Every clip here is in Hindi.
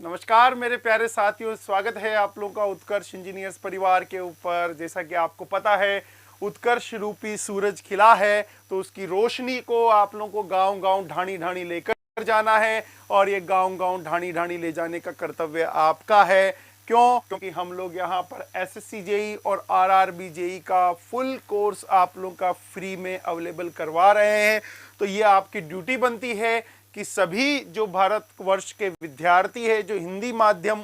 नमस्कार मेरे प्यारे साथियों, स्वागत है आप लोगों का उत्कर्ष इंजीनियर्स परिवार के ऊपर। जैसा कि आपको पता है, उत्कर्ष रूपी सूरज खिला है तो उसकी रोशनी को आप लोगों को गांव गांव ढाणी ढाणी लेकर जाना है और ये गांव गांव ढाणी ढाणी ले जाने का कर्तव्य आपका है। क्यों? क्योंकि हम लोग यहाँ पर एसएससी जेई और आरआरबी जेई का फुल कोर्स आप लोगों का फ्री में अवेलेबल करवा रहे हैं। तो ये आपकी ड्यूटी बनती है कि सभी जो भारतवर्ष के विद्यार्थी है, जो हिंदी माध्यम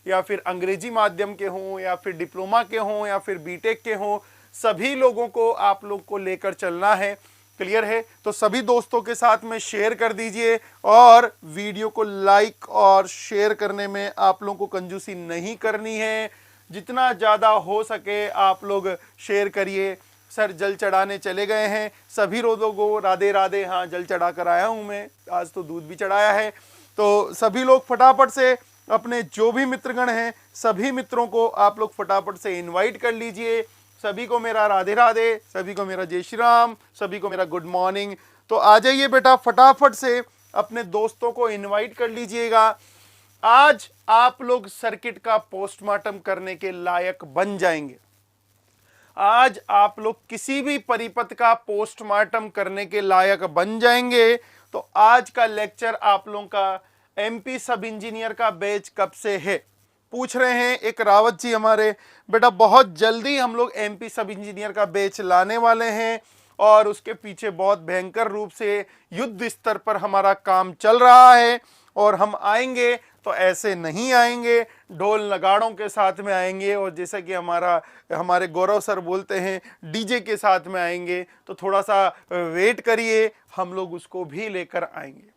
या फिर अंग्रेजी माध्यम के हों या फिर डिप्लोमा के हों या फिर बीटेक के हों, सभी लोगों को आप लोग को लेकर चलना है। क्लियर है? तो सभी दोस्तों के साथ में शेयर कर दीजिए और वीडियो को लाइक और शेयर करने में आप लोगों को कंजूसी नहीं करनी है। जितना ज़्यादा हो सके आप लोग शेयर करिए। सर जल चढ़ाने चले गए हैं, सभी लोगों को राधे राधे। हाँ, जल चढ़ा कर आया हूँ मैं, आज तो दूध भी चढ़ाया है। तो सभी लोग फटाफट से अपने जो भी मित्रगण हैं, सभी मित्रों को आप लोग फटाफट से इनवाइट कर लीजिए। सभी को मेरा राधे राधे, सभी को मेरा जय श्री राम, सभी को मेरा गुड मॉर्निंग। तो आ जाइए बेटा, फटाफट से अपने दोस्तों को इनवाइट कर लीजिएगा। आज आप लोग सर्किट का पोस्टमार्टम करने के लायक बन जाएंगे। आज आप लोग किसी भी परिपथ का पोस्टमार्टम करने के लायक बन जाएंगे। तो आज का लेक्चर आप लोगों का एमपी सब इंजीनियर का बैच कब से है पूछ रहे हैं एक रावत जी हमारे। बेटा बहुत जल्दी हम लोग एमपी सब इंजीनियर का बैच लाने वाले हैं और उसके पीछे बहुत भयंकर रूप से युद्ध स्तर पर हमारा काम चल रहा है। और हम आएंगे तो ऐसे नहीं आएंगे, ढोल नगाड़ों के साथ में आएंगे और जैसा कि हमारे गौरव सर बोलते हैं, डीजे के साथ में आएंगे। तो थोड़ा सा वेट करिए, हम लोग उसको भी लेकर आएंगे।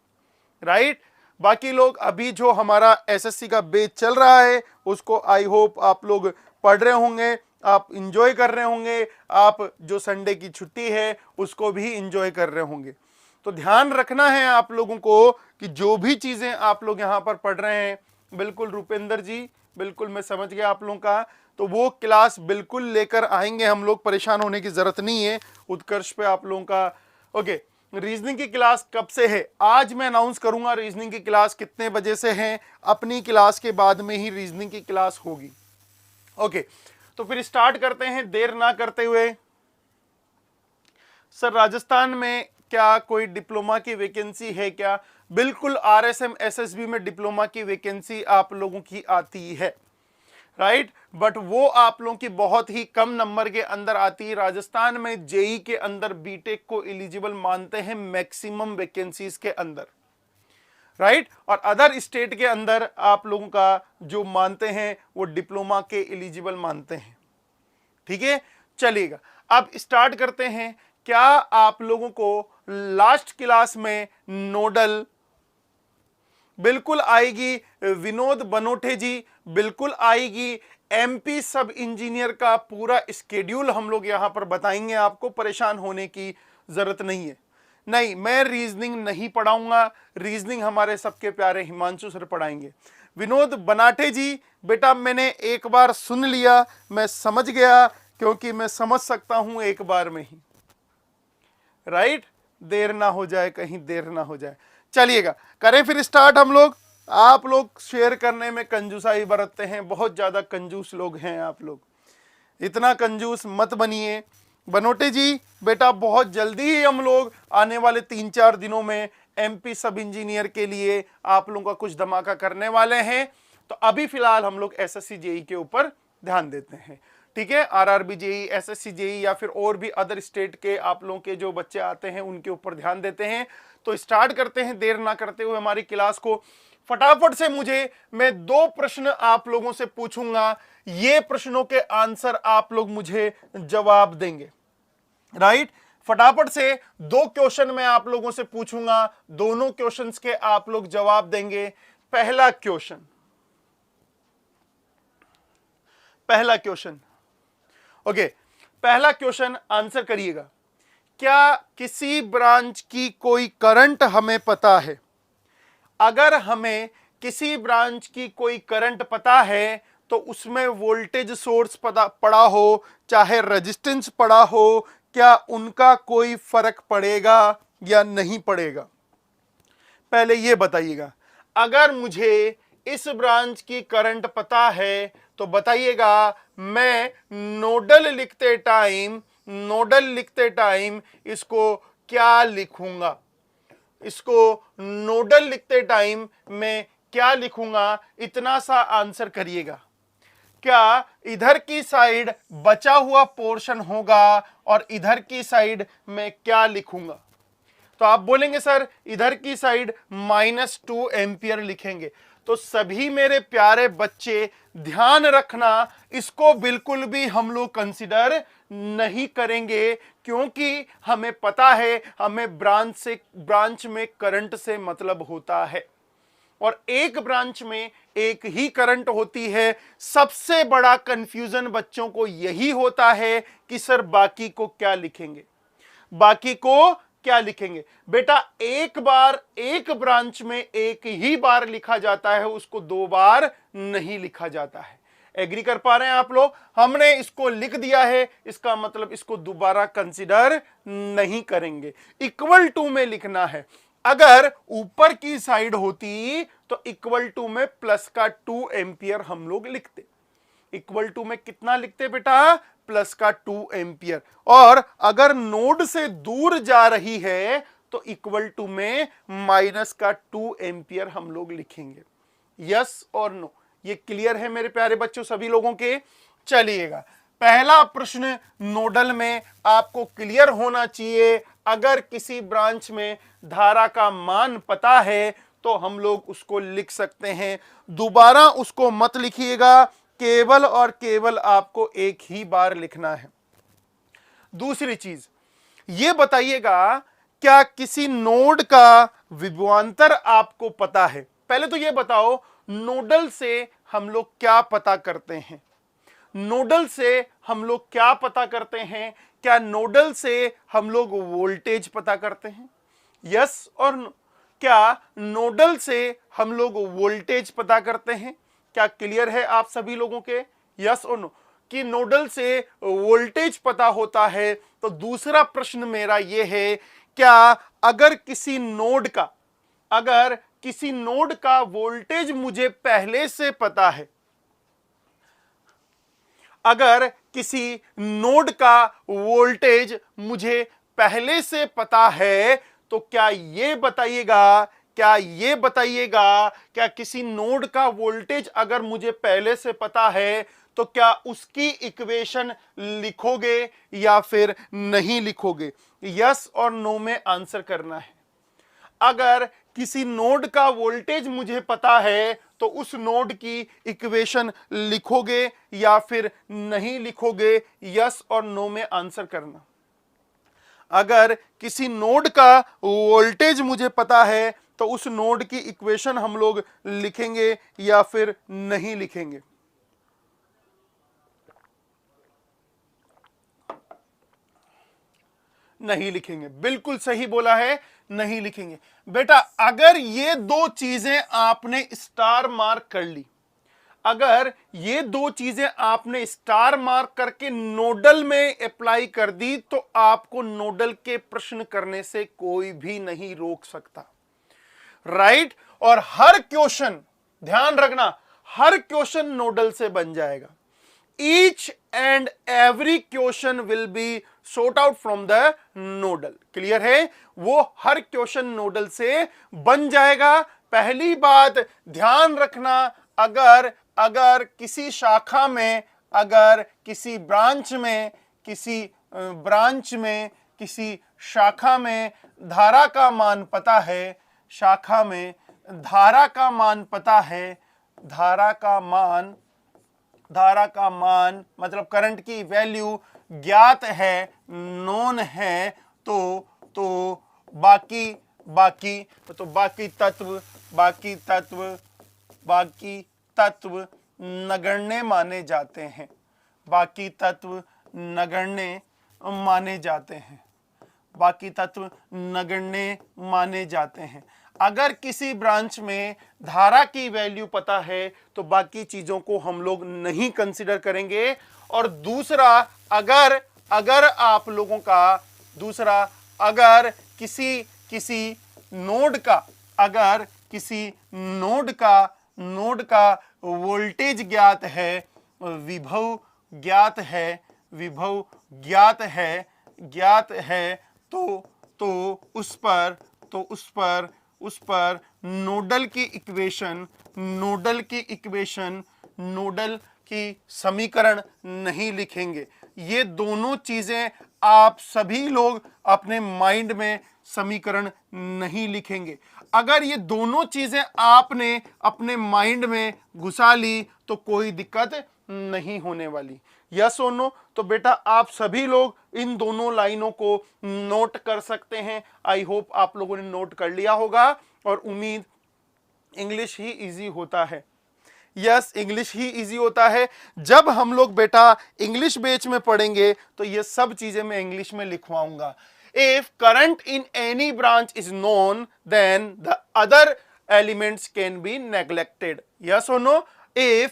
राइट? बाकी लोग अभी जो हमारा एसएससी का बैच चल रहा है उसको आई होप आप लोग पढ़ रहे होंगे, आप इंजॉय कर रहे होंगे, आप जो संडे की छुट्टी है उसको भी इंजॉय कर रहे होंगे। तो ध्यान रखना है आप लोगों को कि जो भी चीजें आप लोग यहाँ पर पढ़ रहे हैं, बिल्कुल रूपेंद्र जी, बिल्कुल मैं समझ गया आप लोगों का, तो वो क्लास बिल्कुल लेकर आएंगे हम लोग, परेशान होने की जरूरत नहीं है। उत्कर्ष पे आप लोगों का ओके। रीजनिंग की क्लास कब से है आज मैं अनाउंस करूंगा। रीजनिंग की क्लास कितने बजे से है, अपनी क्लास के बाद में ही रीजनिंग की क्लास होगी। ओके, तो फिर स्टार्ट करते हैं देर ना करते हुए। सर राजस्थान में क्या कोई डिप्लोमा की वैकेंसी है क्या? बिल्कुल, आरएसएम एसएसबी में डिप्लोमा की वैकेंसी आप लोगों की आती है। राइट? बट वो आप लोगों की बहुत ही कम नंबर के अंदर आती है। राजस्थान में जेई के अंदर बीटेक को एलिजिबल मानते हैं मैक्सिमम वैकेंसीज के अंदर। राइट? और अदर स्टेट के अंदर आप लोगों का जो मानते हैं वो डिप्लोमा के एलिजिबल मानते हैं। ठीक है, चलिएगा अब स्टार्ट करते हैं। क्या आप लोगों को लास्ट क्लास में नोडल बिल्कुल आएगी, विनोद बनोटे जी बिल्कुल आएगी। एमपी सब इंजीनियर का पूरा स्केड्यूल हम लोग यहां पर बताएंगे, आपको परेशान होने की जरूरत नहीं है। नहीं, मैं रीजनिंग नहीं पढ़ाऊंगा, रीजनिंग हमारे सबके प्यारे हिमांशु सर पढ़ाएंगे। विनोद बनाटे जी बेटा मैंने एक बार सुन लिया, मैं समझ गया, क्योंकि मैं समझ सकता हूं एक बार में ही। राइट? देर ना हो जाए, कहीं देर ना हो जाए। चलिएगा करें फिर स्टार्ट हम लोग। आप लोग शेयर करने में कंजूसाई बरतते हैं, बहुत ज्यादा कंजूस लोग हैं आप लोग, इतना कंजूस मत बनिए। बनोटे जी बेटा बहुत जल्दी ही हम लोग आने वाले 3-4 दिनों में एमपी सब इंजीनियर के लिए आप लोगों का कुछ धमाका करने वाले हैं। तो अभी फिलहाल हम लोग एसएससी जेई के ऊपर ध्यान देते हैं। ठीक है, आरआरबी जेई, एसएससी जेई या फिर और भी अदर स्टेट के आप लोगों के जो बच्चे आते हैं उनके ऊपर ध्यान देते हैं। तो स्टार्ट करते हैं देर ना करते हुए हमारी क्लास को। फटाफट से मैं 2 प्रश्न आप लोगों से पूछूंगा, ये प्रश्नों के आंसर आप लोग मुझे जवाब देंगे। राइट? फटाफट से 2 क्वेश्चन मैं आप लोगों से पूछूंगा, दोनों क्वेश्चंस के आप लोग जवाब देंगे। पहला क्वेश्चन ओके, पहला क्वेश्चन आंसर करिएगा। क्या किसी ब्रांच की कोई करंट हमें पता है? अगर हमें किसी ब्रांच की कोई करंट पता है तो उसमें वोल्टेज सोर्स पड़ा हो चाहे रेजिस्टेंस पड़ा हो, क्या उनका कोई फर्क पड़ेगा या नहीं पड़ेगा? पहले ये बताइएगा। अगर मुझे इस ब्रांच की करंट पता है, तो बताइएगा मैं नोडल लिखते टाइम इसको क्या लिखूंगा? इसको नोडल लिखते टाइम मैं क्या लिखूंगा? इतना सा आंसर करिएगा। क्या इधर की साइड बचा हुआ पोर्शन होगा और इधर की साइड मैं क्या लिखूंगा? तो आप बोलेंगे सर इधर की साइड -2 एम्पियर लिखेंगे। तो सभी मेरे प्यारे बच्चे ध्यान रखना, इसको बिल्कुल भी हम लोग कंसिडर नहीं करेंगे, क्योंकि हमें पता है हमें ब्रांच में करंट से मतलब होता है और एक ब्रांच में एक ही करंट होती है। सबसे बड़ा कंफ्यूजन बच्चों को यही होता है कि सर बाकी को क्या लिखेंगे, बाकी को क्या लिखेंगे? बेटा एक बार एक ब्रांच में एक ही बार लिखा जाता है, उसको 2 बार नहीं लिखा जाता है। एग्री कर पा रहे हैं आप लोग? हमने इसको लिख दिया है, इसका मतलब इसको दोबारा कंसीडर नहीं करेंगे। इक्वल टू में लिखना है। अगर ऊपर की साइड होती तो इक्वल टू में प्लस का 2 एम्पियर हम लोग लिखते। इक्वल टू में कितना लिखते बेटा? प्लस का 2 एम्पियर। और अगर नोड से दूर जा रही है तो इक्वल टू में माइनस का 2 एम्पियर हम लोग लिखेंगे। यस और नो? ये क्लियर है मेरे प्यारे बच्चों सभी लोगों के? चलिएगा, पहला प्रश्न नोडल में आपको क्लियर होना चाहिए। अगर किसी ब्रांच में धारा का मान पता है तो हम लोग उसको लिख सकते हैं। दोबारा उसको मत लिखिएगा, केवल और केवल आपको एक ही बार लिखना है। दूसरी चीज ये बताइएगा, क्या किसी नोड का विभवांतर आपको पता है? पहले तो ये बताओ नोडल से हम लोग क्या पता करते हैं? नोडल से हम लोग क्या पता करते हैं? क्या नोडल से हम लोग वोल्टेज पता करते हैं? यस और नो? क्या नोडल से हम लोग वोल्टेज पता करते हैं? क्या क्लियर है आप सभी लोगों के? यस और नो? कि नोडल से वोल्टेज पता होता है। तो दूसरा प्रश्न मेरा यह है, क्या अगर किसी नोड का वोल्टेज मुझे पहले से पता है, अगर किसी नोड का वोल्टेज मुझे पहले से पता है तो क्या किसी नोड का वोल्टेज अगर मुझे पहले से पता है तो क्या उसकी इक्वेशन लिखोगे या फिर नहीं लिखोगे? यस और नो में आंसर करना है। अगर किसी नोड का वोल्टेज मुझे पता है तो उस नोड की इक्वेशन लिखोगे या फिर नहीं लिखोगे? यस और नो में आंसर करना। अगर किसी नोड का वोल्टेज मुझे पता है तो उस नोड की इक्वेशन हम लोग लिखेंगे या फिर नहीं लिखेंगे? नहीं लिखेंगे। बिल्कुल सही बोला है, नहीं लिखेंगे। बेटा अगर ये दो चीजें आपने स्टार मार्क कर ली, अगर ये दो चीजें आपने स्टार मार्क करके नोडल में अप्लाई कर दी तो आपको नोडल के प्रश्न करने से कोई भी नहीं रोक सकता, राइट? और हर क्वेश्चन, ध्यान रखना, हर क्वेश्चन नोडल से बन जाएगा। Each and every question will be sort out from the nodal. Clear है? वो हर क्वेश्चन नोडल से बन जाएगा। पहली बात ध्यान रखना, अगर किसी शाखा में, अगर किसी ब्रांच में, किसी शाखा में धारा का मान पता है, शाखा में धारा का मान पता है, धारा का मान मतलब करंट की वैल्यू ज्ञात है, नोन है, तो बाकी तत्व नगण्य माने जाते हैं। बाकी तत्व नगण्य माने जाते हैं। अगर किसी ब्रांच में धारा की वैल्यू पता है तो बाकी चीजों को हम लोग नहीं कंसीडर करेंगे। और दूसरा, अगर आप लोगों का अगर किसी नोड का नोड का वोल्टेज ज्ञात है, विभव ज्ञात है, विभव ज्ञात है तो उस पर नोडल की समीकरण नहीं लिखेंगे। ये दोनों चीजें आप सभी लोग अपने माइंड में समीकरण नहीं लिखेंगे। अगर ये दोनों चीजें आपने अपने माइंड में घुसा ली तो कोई दिक्कत नहीं होने वाली। यस और नो? तो बेटा आप सभी लोग इन दोनों लाइनों को नोट कर सकते हैं। आई होप आप लोगों ने नोट कर लिया होगा और उम्मीद इंग्लिश ही इजी होता है। यस, इंग्लिश ही इजी होता है। जब हम लोग बेटा इंग्लिश बैच में पढ़ेंगे तो ये सब चीजें मैं इंग्लिश में लिखवाऊंगा। If current in any branch is known then the other elements can be neglected. Yes और no? If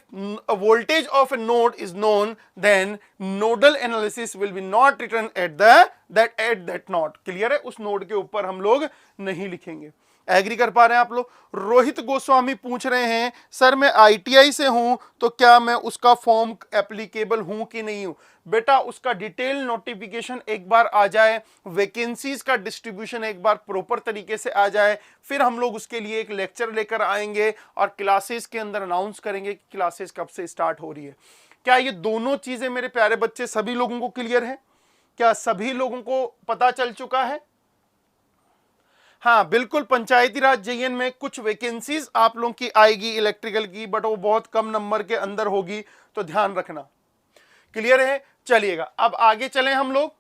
a voltage of a node is known, then nodal analysis will be not written at that node. Clear है? उस नोड के ऊपर हम लोग नहीं लिखेंगे। एग्री कर पा रहे हैं आप लोग? रोहित गोस्वामी पूछ रहे हैं सर मैं आईटीआई से हूं तो क्या मैं उसका फॉर्म एप्लीकेबल हूं कि नहीं हूं? बेटा उसका डिटेल नोटिफिकेशन एक बार आ जाए, वैकेंसीज का डिस्ट्रीब्यूशन एक बार प्रॉपर तरीके से आ जाए, फिर हम लोग उसके लिए एक लेक्चर लेकर आएंगे और क्लासेस के अंदर अनाउंस करेंगे कि क्लासेस कब से स्टार्ट हो रही है। क्या ये दोनों चीजें मेरे प्यारे बच्चे सभी लोगों को क्लियर है? क्या सभी लोगों को पता चल चुका है? हाँ बिल्कुल, पंचायती राज जेईएन में कुछ वैकेंसीज आप लोगों की आएगी इलेक्ट्रिकल की, बट वो बहुत कम नंबर के अंदर होगी, तो ध्यान रखना। क्लियर है? चलिएगा अब आगे चलें हम लोग।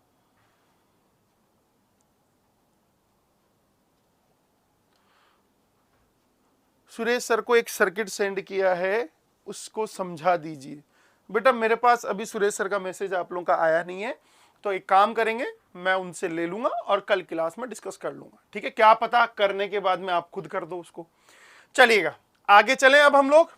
सुरेश सर को एक सर्किट सेंड किया है, उसको समझा दीजिए। बेटा मेरे पास अभी सुरेश सर का मैसेज आप लोगों का आया नहीं है, तो एक काम करेंगे, मैं उनसे ले लूंगा और कल क्लास में डिस्कस कर लूंगा। ठीक है? क्या पता करने के बाद में आप खुद कर दो उसको। चलिएगा आगे चलें अब हम लोग।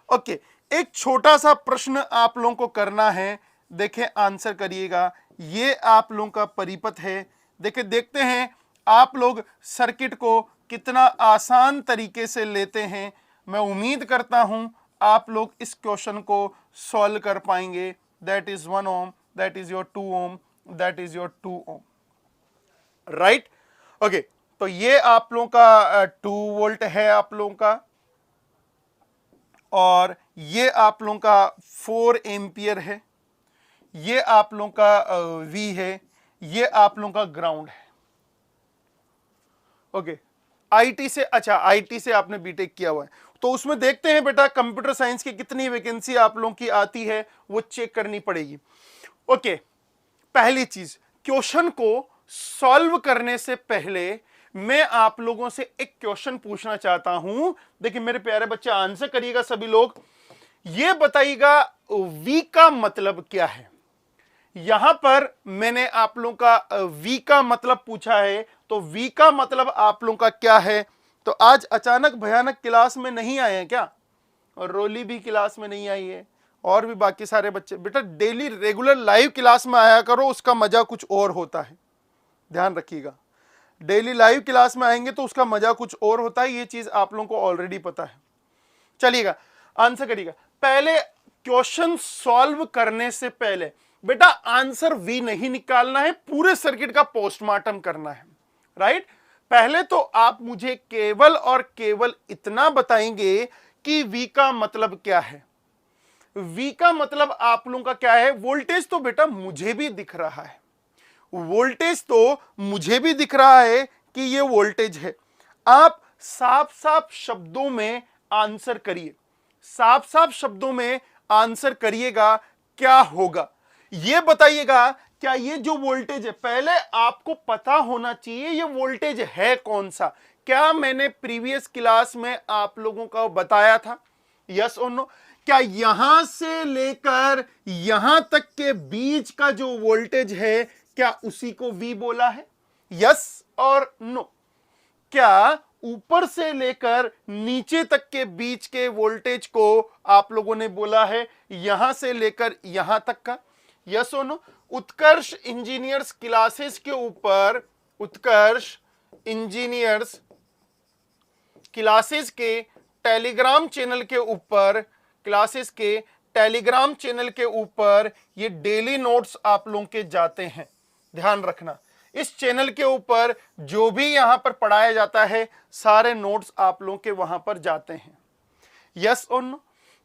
ओके, एक छोटा सा प्रश्न आप लोगों को करना है, देखें आंसर करिएगा। ये आप लोगों का परिपथ है। देखें, देखते हैं आप लोग सर्किट को कितना आसान तरीके से लेते हैं। मैं उम्मीद करता हूं आप लोग इस क्वेश्चन को सॉल्व कर पाएंगे। That is 1 ohm, that is your 2 ohm, that is your 2 ohm, right? Okay, तो ये आप लोगों का 2 वोल्ट है आप लोगों का, और ये आप लोगों का 4 एम्पियर है, ये आप लोगों का V है, ये आप लोगों का ग्राउंड है। ओके, आईटी से, अच्छा आईटी से आपने बीटेक किया हुआ है, तो उसमें देखते हैं बेटा कंप्यूटर साइंस की कितनी वैकेंसी आप लोगों की आती है, वो चेक करनी पड़ेगी। ओके, पहली चीज, क्वेश्चन को सॉल्व करने से पहले मैं आप लोगों से एक क्वेश्चन पूछना चाहता हूं। देखिए मेरे प्यारे बच्चे, आंसर करिएगा सभी लोग। ये बताइएगा V का मतलब क्या है। यहां पर मैंने आप लोगों का V का मतलब पूछा है, तो V का मतलब आप लोगों का क्या है? तो आज अचानक भयानक क्लास में नहीं आए हैं क्या? और रोली भी क्लास में नहीं आई है, और भी बाकी सारे बच्चे। बेटा डेली रेगुलर लाइव क्लास में आया करो, उसका मजा कुछ और होता है, ध्यान रखिएगा। डेली लाइव क्लास में आएंगे तो उसका मजा कुछ और होता है, ये चीज आप लोगों को ऑलरेडी पता है। चलिएगा आंसर करिएगा। पहले क्वेश्चन सॉल्व करने से पहले बेटा आंसर V नहीं निकालना है, पूरे सर्किट का पोस्टमार्टम करना है, राइट? पहले तो आप मुझे केवल और केवल इतना बताएंगे कि V का मतलब क्या है। V का मतलब आप लोगों का क्या है? वोल्टेज तो बेटा मुझे भी दिख रहा है, वोल्टेज तो मुझे भी दिख रहा है कि ये वोल्टेज है। आप साफ साफ शब्दों में आंसर करिए, साफ साफ शब्दों में आंसर करिएगा। क्या होगा ये बताइएगा। क्या ये जो वोल्टेज है, पहले आपको पता होना चाहिए ये वोल्टेज है कौन सा। क्या मैंने प्रीवियस क्लास में आप लोगों को बताया था? यस और नो? क्या यहां से लेकर यहां तक के बीच का जो वोल्टेज है, क्या उसी को V बोला है? यस और नो? क्या ऊपर से लेकर नीचे तक के बीच के वोल्टेज को आप लोगों ने बोला है यहां से लेकर यहां तक का? यस और नो? उत्कर्ष इंजीनियर्स क्लासेस के ऊपर, उत्कर्ष इंजीनियर्स क्लासेस के टेलीग्राम चैनल के ऊपर, क्लासेस के टेलीग्राम चैनल के ऊपर ये डेली नोट्स आप लोगों के जाते हैं। ध्यान रखना, इस चैनल के ऊपर जो भी यहां पर पढ़ाया जाता है सारे नोट्स आप लोगों के वहां पर जाते हैं। यस और नो?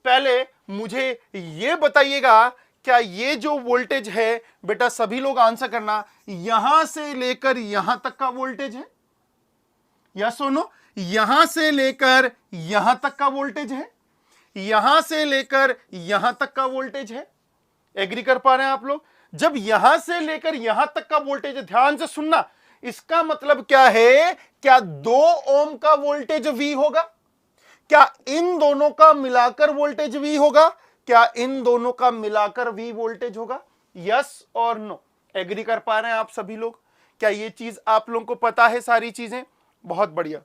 पहले मुझे ये बताइएगा, क्या ये जो वोल्टेज है बेटा, सभी लोग आंसर करना, यहां से लेकर यहां तक का वोल्टेज है? यस और नो? यहां से लेकर यहां तक का वोल्टेज है, यहां से लेकर यहां तक का वोल्टेज है। एग्री कर पा रहे हैं आप लोग? जब यहां से लेकर यहां तक का वोल्टेज है, ध्यान से सुनना, इसका मतलब क्या है? क्या 2 ओम का वोल्टेज V होगा? क्या इन दोनों का मिलाकर वोल्टेज V होगा? क्या इन दोनों का मिलाकर V वोल्टेज होगा? यस और नो? एग्री कर पा रहे हैं आप सभी लोग? क्या ये चीज आप लोगों को पता है सारी चीजें? बहुत बढ़िया।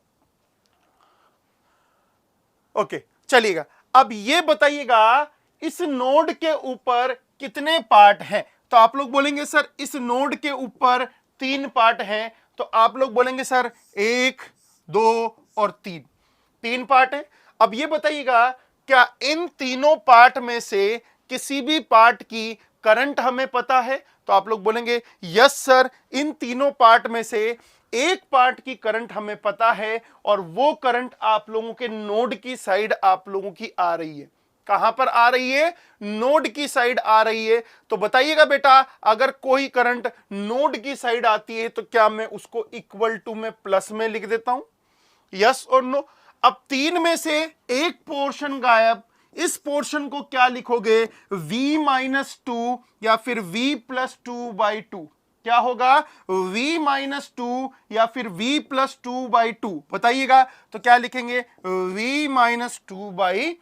ओके, चलिएगा। अब ये बताइएगा, इस नोड के ऊपर कितने पार्ट हैं? तो आप लोग बोलेंगे सर इस नोड के ऊपर 3 पार्ट हैं। तो आप लोग बोलेंगे सर 1, 2 और 3 पार्ट है। अब ये बताइएगा, क्या इन तीनों पार्ट में से किसी भी पार्ट की करंट हमें पता है? तो आप लोग बोलेंगे यस सर, इन तीनों पार्ट में से एक पार्ट की करंट हमें पता है, और वो करंट आप लोगों के नोड की साइड आप लोगों की आ रही है। कहां पर आ रही है? नोड की साइड आ रही है। तो बताइएगा बेटा, अगर कोई करंट नोड की साइड आती है तो क्या मैं उसको इक्वल टू में प्लस में लिख देता हूं? यस और नो? अब 3 में से एक पोर्शन गायब, इस पोर्शन को क्या लिखोगे? V-2 या फिर V+2/2। क्या होगा? V-2 या फिर V+2/2। बताइएगा, तो क्या लिखेंगे? V-2/2।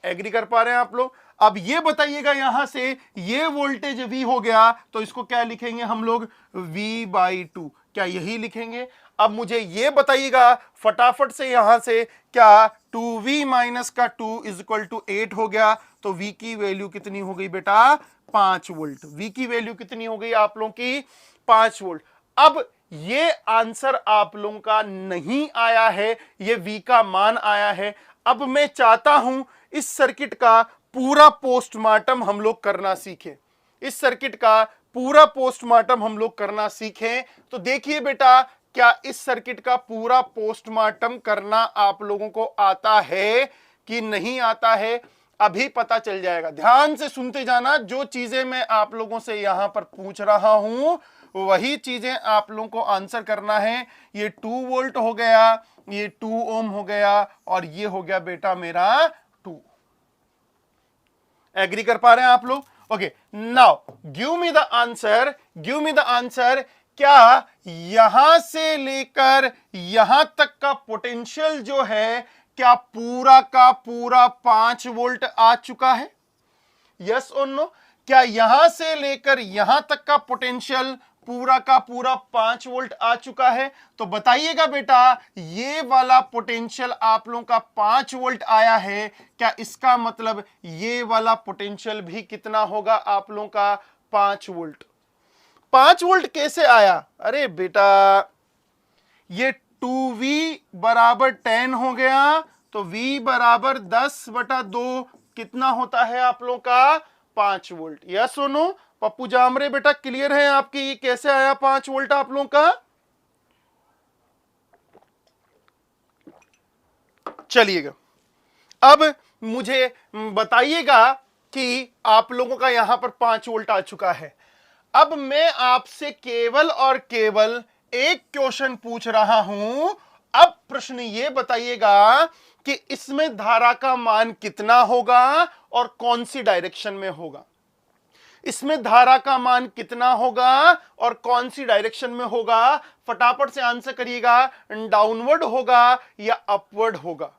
एग्री कर पा रहे हैं आप लोग? अब ये बताइएगा, यहां से ये वोल्टेज V हो गया, तो इसको क्या लिखेंगे हम लोग? V/2। क्या यही लिखेंगे? अब मुझे ये बताइएगा फटाफट से, यहां से क्या 2V माइनस का 2 इक्वल टू 8 हो गया? तो V की वैल्यू कितनी हो गई बेटा? 5 वोल्ट। V की वैल्यू कितनी हो गई आप लोगों की? 5 वोल्ट। अब ये आंसर आप लोगों का नहीं आया है, ये V का मान आया है। अब मैं चाहता हूं इस सर्किट का पूरा पोस्टमार्टम हम लोग करना सीखें। इस सर्किट का पूरा पोस्टमार्टम हम लोग करना सीखें। तो देखिए बेटा, क्या इस सर्किट का पूरा पोस्टमार्टम करना आप लोगों को आता है कि नहीं आता है? अभी पता चल जाएगा। ध्यान से सुनते जाना, जो चीजें मैं आप लोगों से यहां पर पूछ रहा हूं वही चीजें आप लोगों को आंसर करना है। ये 2 वोल्ट हो गया, ये 2 ओम हो गया, और ये हो गया बेटा मेरा 2। एग्री कर पा रहे हैं आप लोग? Okay, now give me the answer, give me the answer. क्या यहां से लेकर यहां तक का पोटेंशियल जो है, क्या पूरा का पूरा 5 वोल्ट आ चुका है? यस और नो? क्या यहां से लेकर यहां तक का पोटेंशियल पूरा का पूरा 5 वोल्ट आ चुका है? तो बताइएगा बेटा, ये वाला पोटेंशियल आप लोगों का 5 वोल्ट आया है, क्या इसका मतलब ये वाला पोटेंशियल भी कितना होगा आप लोगों का? 5 वोल्ट। 5 वोल्ट कैसे आया? अरे बेटा, ये 2V बराबर 10 हो गया, तो V बराबर 10/2 कितना होता है आप लोगों का? 5 वोल्ट। यस सुनो पप्पू जामरे, बेटा क्लियर है आपकी? ये कैसे आया 5 वोल्ट आप लोगों का? चलिएगा, अब मुझे बताइएगा कि आप लोगों का यहां पर 5 वोल्ट आ चुका है। अब मैं आपसे केवल और केवल एक क्वेश्चन पूछ रहा हूं। अब प्रश्न ये बताइएगा कि इसमें धारा का मान कितना होगा और कौन सी डायरेक्शन में होगा? इसमें धारा का मान कितना होगा और कौन सी डायरेक्शन में होगा? फटाफट से आंसर करिएगा। डाउनवर्ड होगा या अपवर्ड होगा?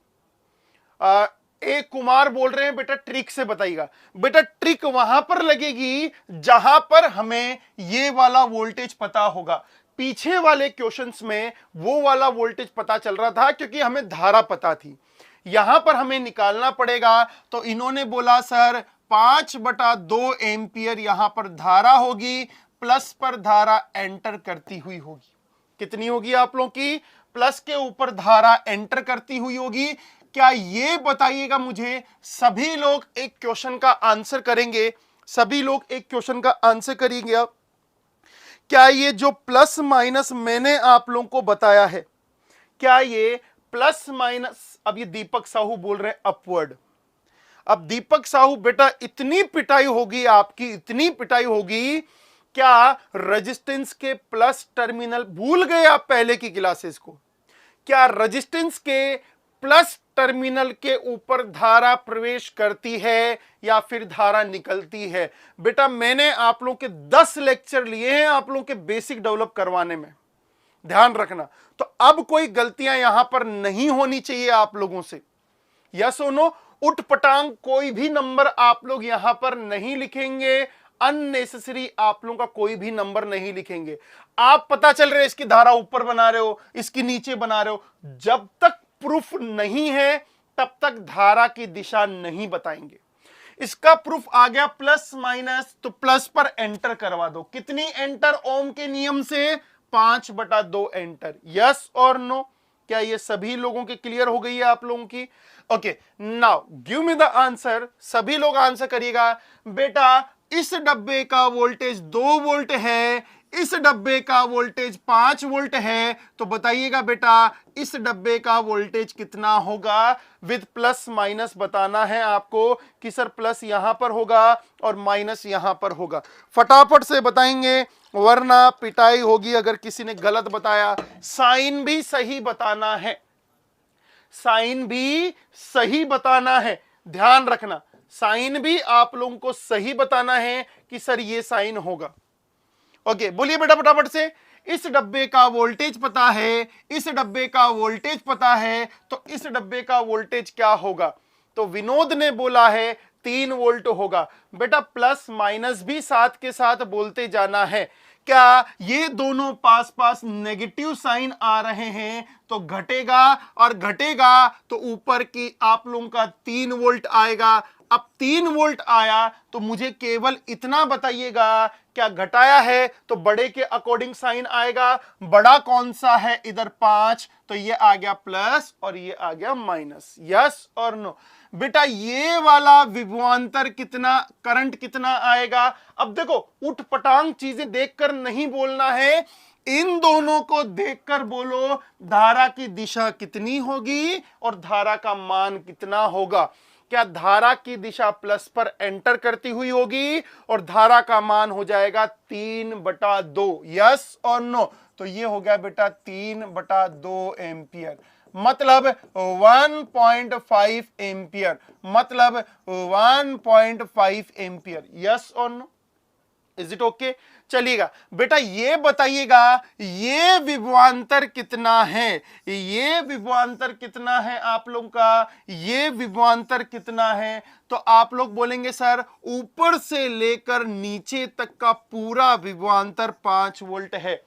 एक कुमार बोल रहे हैं बेटा ट्रिक से बताइएगा। बेटा ट्रिक वहां पर लगेगी जहां पर हमें ये वाला वोल्टेज पता होगा। पीछे वाले क्वेश्चंस में वो वाला वोल्टेज पता चल रहा था क्योंकि हमें धारा पता थी। यहां पर हमें निकालना पड़ेगा। तो इन्होंने बोला सर 5/2 एम्पियर यहां पर धारा होगी, प्लस पर धारा एंटर करती हुई होगी। कितनी होगी आप लोगों की? प्लस के ऊपर धारा एंटर करती हुई होगी। क्या ये बताइएगा मुझे, सभी लोग एक क्वेश्चन का आंसर करेंगे, सभी लोग एक क्वेश्चन का आंसर करेंगे। क्या ये जो प्लस माइनस मैंने आप लोगों को बताया है, क्या ये प्लस माइनस, अब ये दीपक साहू बोल रहे हैं अपवर्ड। अब दीपक साहू बेटा इतनी पिटाई होगी आपकी, इतनी पिटाई होगी, क्या रेजिस्टेंस के प्लस टर्मिनल भूल गए आप पहले की क्लासेस को? क्या रेजिस्टेंस के प्लस टर्मिनल के ऊपर धारा प्रवेश करती है या फिर धारा निकलती है? बेटा मैंने आप लोगों के 10 लेक्चर लिए हैं आप लोगों के बेसिक डेवलप करवाने में, ध्यान रखना। तो अब कोई गलतियां यहां पर नहीं होनी चाहिए आप लोगों से। यस और नो, उठपटांग कोई भी नंबर आप लोग यहां पर नहीं लिखेंगे, अननेसेसरी आप लोगों का कोई भी नंबर नहीं लिखेंगे। आप पता चल रहे इसकी धारा ऊपर बना रहे हो, इसकी नीचे बना रहे हो, जब तक प्रूफ नहीं है तब तक धारा की दिशा नहीं बताएंगे। इसका प्रूफ आ गया प्लस माइनस, तो प्लस पर एंटर करवा दो। कितनी एंटर? ओम के नियम से 5/2 एंटर। यस और नो? क्या ये सभी लोगों के क्लियर हो गई है आप लोगों की? Okay, now give me the answer. सभी लोग आंसर करिएगा। बेटा इस डब्बे का वोल्टेज 2 वोल्ट है, इस डब्बे का वोल्टेज 5 वोल्ट है, तो बताइएगा बेटा इस डब्बे का वोल्टेज कितना होगा? विद प्लस माइनस बताना है आपको कि सर प्लस यहां पर होगा और माइनस यहां पर होगा। फटाफट से बताएंगे वरना पिटाई होगी अगर किसी ने गलत बताया। साइन भी सही बताना है, साइन भी सही बताना है, ध्यान रखना। साइन भी आप लोगों को सही बताना है कि सर ये साइन होगा। ओके, बोलिए बेटा फटाफट से। इस डब्बे का वोल्टेज पता है, इस डब्बे का वोल्टेज पता है, तो इस डब्बे का वोल्टेज क्या होगा? तो विनोद ने बोला है 3 वोल्ट होगा। बेटा प्लस माइनस भी साथ के साथ बोलते जाना है। क्या ये दोनों पास पास नेगेटिव साइन आ रहे हैं तो घटेगा, और घटेगा तो ऊपर की आप लोगों का 3 वोल्ट आएगा। अब 3 वोल्ट आया तो मुझे केवल इतना बताइएगा, क्या घटाया है तो बड़े के अकॉर्डिंग साइन आएगा। बड़ा कौन सा है? इधर 5, तो ये आ गया प्लस और ये आ गया माइनस। यस और नो? बेटा ये वाला विभवांतर कितना, करंट कितना आएगा? अब देखो उठपटांग चीजें देखकर नहीं बोलना है, इन दोनों को देखकर बोलो धारा की दिशा कितनी होगी और धारा का मान कितना होगा। क्या धारा की दिशा प्लस पर एंटर करती हुई होगी और धारा का मान हो जाएगा 3/2। यस और नो? तो ये हो गया बेटा 3/2 एम्पियर, मतलब 1.5 एम्पियर, मतलब 1.5 एम्पियर। यस और नो? Is it okay? चलिएगा बेटा ये बताइएगा ये विभवांतर कितना है, ये विभवांतर कितना है आप लोग का, ये विभवांतर कितना है? तो आप लोग बोलेंगे सर ऊपर से लेकर नीचे तक का पूरा विभवांतर 5 वोल्ट है।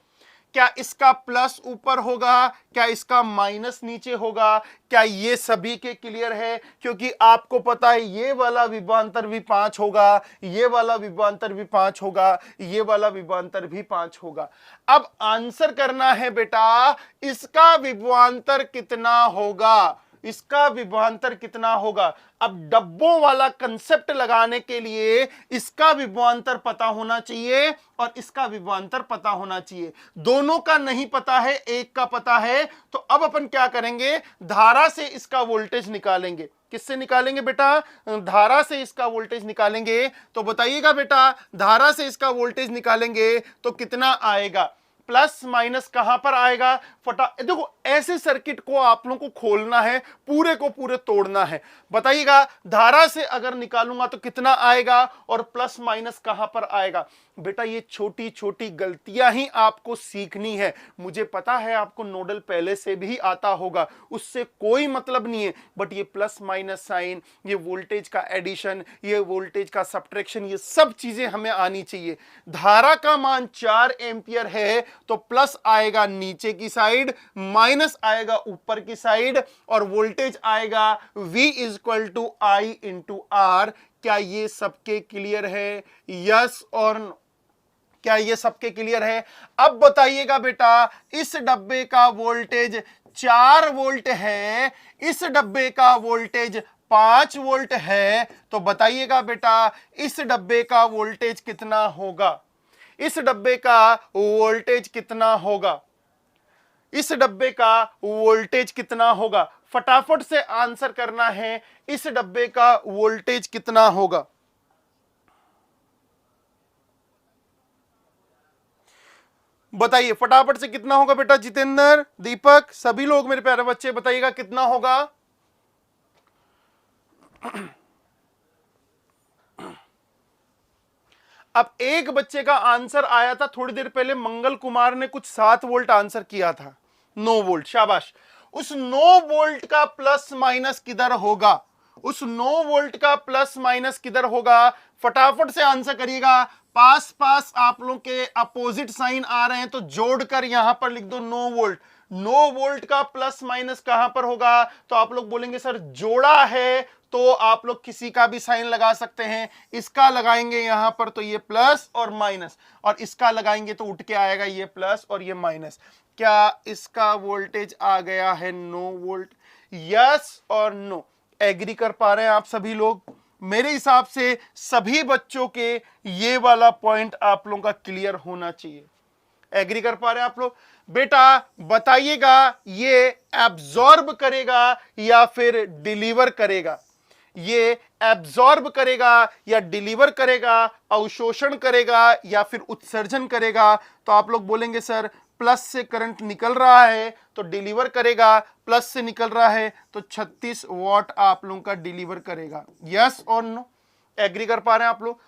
क्या इसका प्लस ऊपर होगा, क्या इसका माइनस नीचे होगा? क्या ये सभी के क्लियर है? क्योंकि आपको पता है ये वाला विभवांतर भी 5 होगा, ये वाला विभवांतर भी 5 होगा, ये वाला विभवांतर भी 5 होगा। अब आंसर करना है बेटा इसका विभवांतर कितना होगा, इसका विभवांतर कितना होगा। अब डब्बों वाला कंसेप्ट लगाने के लिए इसका विभवांतर पता होना चाहिए और इसका विभवांतर पता होना चाहिए। दोनों का नहीं पता है, एक का पता है। तो अब अपन क्या करेंगे, धारा से इसका वोल्टेज निकालेंगे। किससे निकालेंगे बेटा? धारा से इसका वोल्टेज निकालेंगे। तो बताइएगा बेटा धारा से इसका वोल्टेज निकालेंगे तो कितना आएगा? प्लस माइनस कहां पर आएगा? देखो ऐसे सर्किट को आप लोगों को खोलना है, पूरे को पूरे तोड़ना है। बताइएगा धारा से अगर निकालूंगा तो कितना आएगा और प्लस माइनस कहां पर आएगा? बेटा ये छोटी छोटी गलतियां ही आपको सीखनी है। मुझे पता है आपको नोडल पहले से भी आता होगा, उससे कोई मतलब नहीं है, बट ये प्लस माइनस साइन, ये वोल्टेज का एडिशन, ये वोल्टेज का सब्ट्रैक्शन, ये सब चीजें हमें आनी चाहिए। धारा का मान 4 एम्पियर है तो प्लस आएगा नीचे की साइड, माइनस आएगा ऊपर की साइड, और वोल्टेज आएगा V = I × R। क्या ये सबके क्लियर है? यस और नो? क्या ये सबके क्लियर है? अब बताइएगा बेटा, इस डब्बे का वोल्टेज 4 वोल्ट है, इस डब्बे का वोल्टेज 5 वोल्ट है, तो बताइएगा बेटा इस डब्बे का वोल्टेज कितना होगा? इस डब्बे का वोल्टेज कितना होगा? इस डब्बे का वोल्टेज कितना होगा? फटाफट से आंसर करना है, इस डब्बे का वोल्टेज कितना होगा? बताइए फटाफट से कितना होगा बेटा? जितेंद्र, दीपक, सभी लोग मेरे प्यारे बच्चे बताइएगा कितना होगा? अब एक बच्चे का आंसर आया था थोड़ी देर पहले, मंगल कुमार ने कुछ 7 वोल्ट आंसर किया था। 9 वोल्ट, शाबाश। उस 9 वोल्ट का प्लस माइनस किधर होगा? उस 9 वोल्ट का प्लस माइनस किधर होगा? फटाफट से आंसर करिएगा। पास पास आप लोग के अपोजिट साइन आ रहे हैं तो जोड़कर यहां पर लिख दो 9 वोल्ट। 9 वोल्ट का प्लस माइनस कहां पर होगा? तो आप लोग बोलेंगे सर जोड़ा है, तो आप लोग किसी का भी साइन लगा सकते हैं। इसका लगाएंगे यहां पर तो ये प्लस और माइनस, और इसका लगाएंगे तो उठ के आएगा ये प्लस और ये माइनस। क्या इसका वोल्टेज आ गया है 9 वोल्ट? यस और नो? एग्री कर पा रहे हैं आप सभी लोग? मेरे हिसाब से सभी बच्चों के ये वाला पॉइंट आप लोगों का क्लियर होना चाहिए। एग्री कर पा रहे हैं आप लोग? बेटा बताइएगा ये एब्जॉर्ब करेगा या फिर डिलीवर करेगा? ये एब्जॉर्ब करेगा या डिलीवर करेगा, अवशोषण करेगा या फिर उत्सर्जन करेगा? तो आप लोग बोलेंगे सर प्लस से करंट निकल रहा है तो डिलीवर करेगा, प्लस से निकल रहा है तो 36 वॉट आप लोगों का डिलीवर करेगा। यस और नो? एग्री कर पा रहे हैं आप लोग?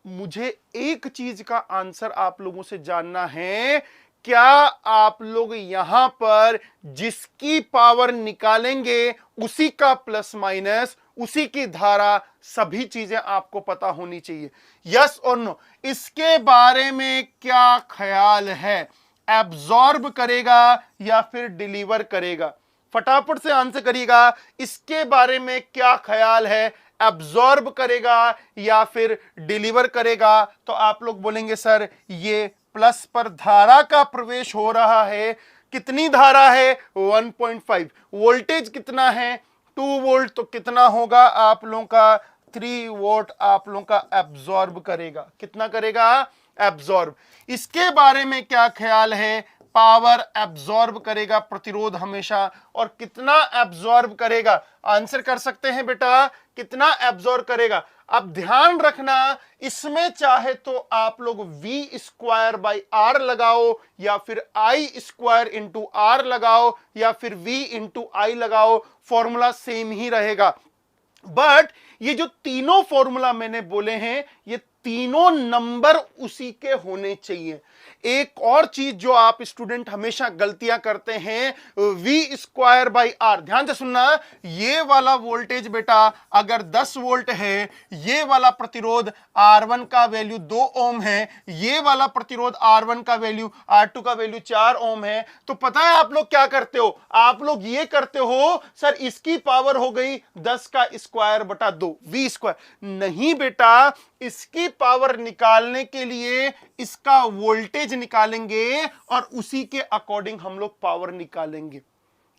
मुझे एक चीज का आंसर आप लोगों से जानना है, क्या आप लोग यहां पर जिसकी पावर निकालेंगे उसी का प्लस माइनस, उसी की धारा, सभी चीजें आपको पता होनी चाहिए। यस और नो? इसके बारे में क्या ख्याल है? एब्जॉर्ब करेगा या फिर डिलीवर करेगा? फटाफट से आंसर करिएगा। इसके बारे में क्या ख्याल है? एब्जॉर्ब करेगा या फिर डिलीवर करेगा? तो आप लोग बोलेंगे सर ये प्लस पर धारा का प्रवेश हो रहा है। कितनी धारा है? 1.5। वोल्टेज कितना है? 2 वोल्ट। तो कितना होगा आप लोगों का? 3 वोल्ट आप लोगों का एब्जॉर्ब करेगा। कितना करेगा? एब्जॉर्ब। इसके बारे में क्या ख्याल है? पावर एब्जॉर्ब करेगा, प्रतिरोध हमेशा। और कितना एब्जॉर्ब करेगा? आंसर कर सकते हैं बेटा, कितना एब्जॉर्ब करेगा? अब ध्यान रखना, इसमें चाहे तो आप लोग v स्क्वायर बाई आर लगाओ या फिर आई स्क्वायर इंटू आर लगाओ या फिर v इंटू आई लगाओ, फॉर्मूला सेम ही रहेगा। बट ये जो तीनों फॉर्मूला मैंने बोले हैं, ये तीनों नंबर उसी के होने चाहिए। एक और चीज जो आप स्टूडेंट हमेशा गलतियां करते हैं, v स्क्वायर बाई आर। ध्यान से सुनना, ये वाला वोल्टेज बेटा अगर 10 वोल्ट है, ये वाला प्रतिरोध R1 का वैल्यू 2 ओम है, ये वाला प्रतिरोध R1 का वैल्यू, R2 का वैल्यू 4 ओम है, तो पता है आप लोग क्या करते हो? आप लोग ये करते हो सर इसकी पावर हो गई 10 का स्क्वायर बटा 2 v स्क्वायर। नहीं बेटा, इसकी पावर निकालने के लिए इसका वोल्टेज निकालेंगे और उसी के अकॉर्डिंग हम लोग पावर निकालेंगे।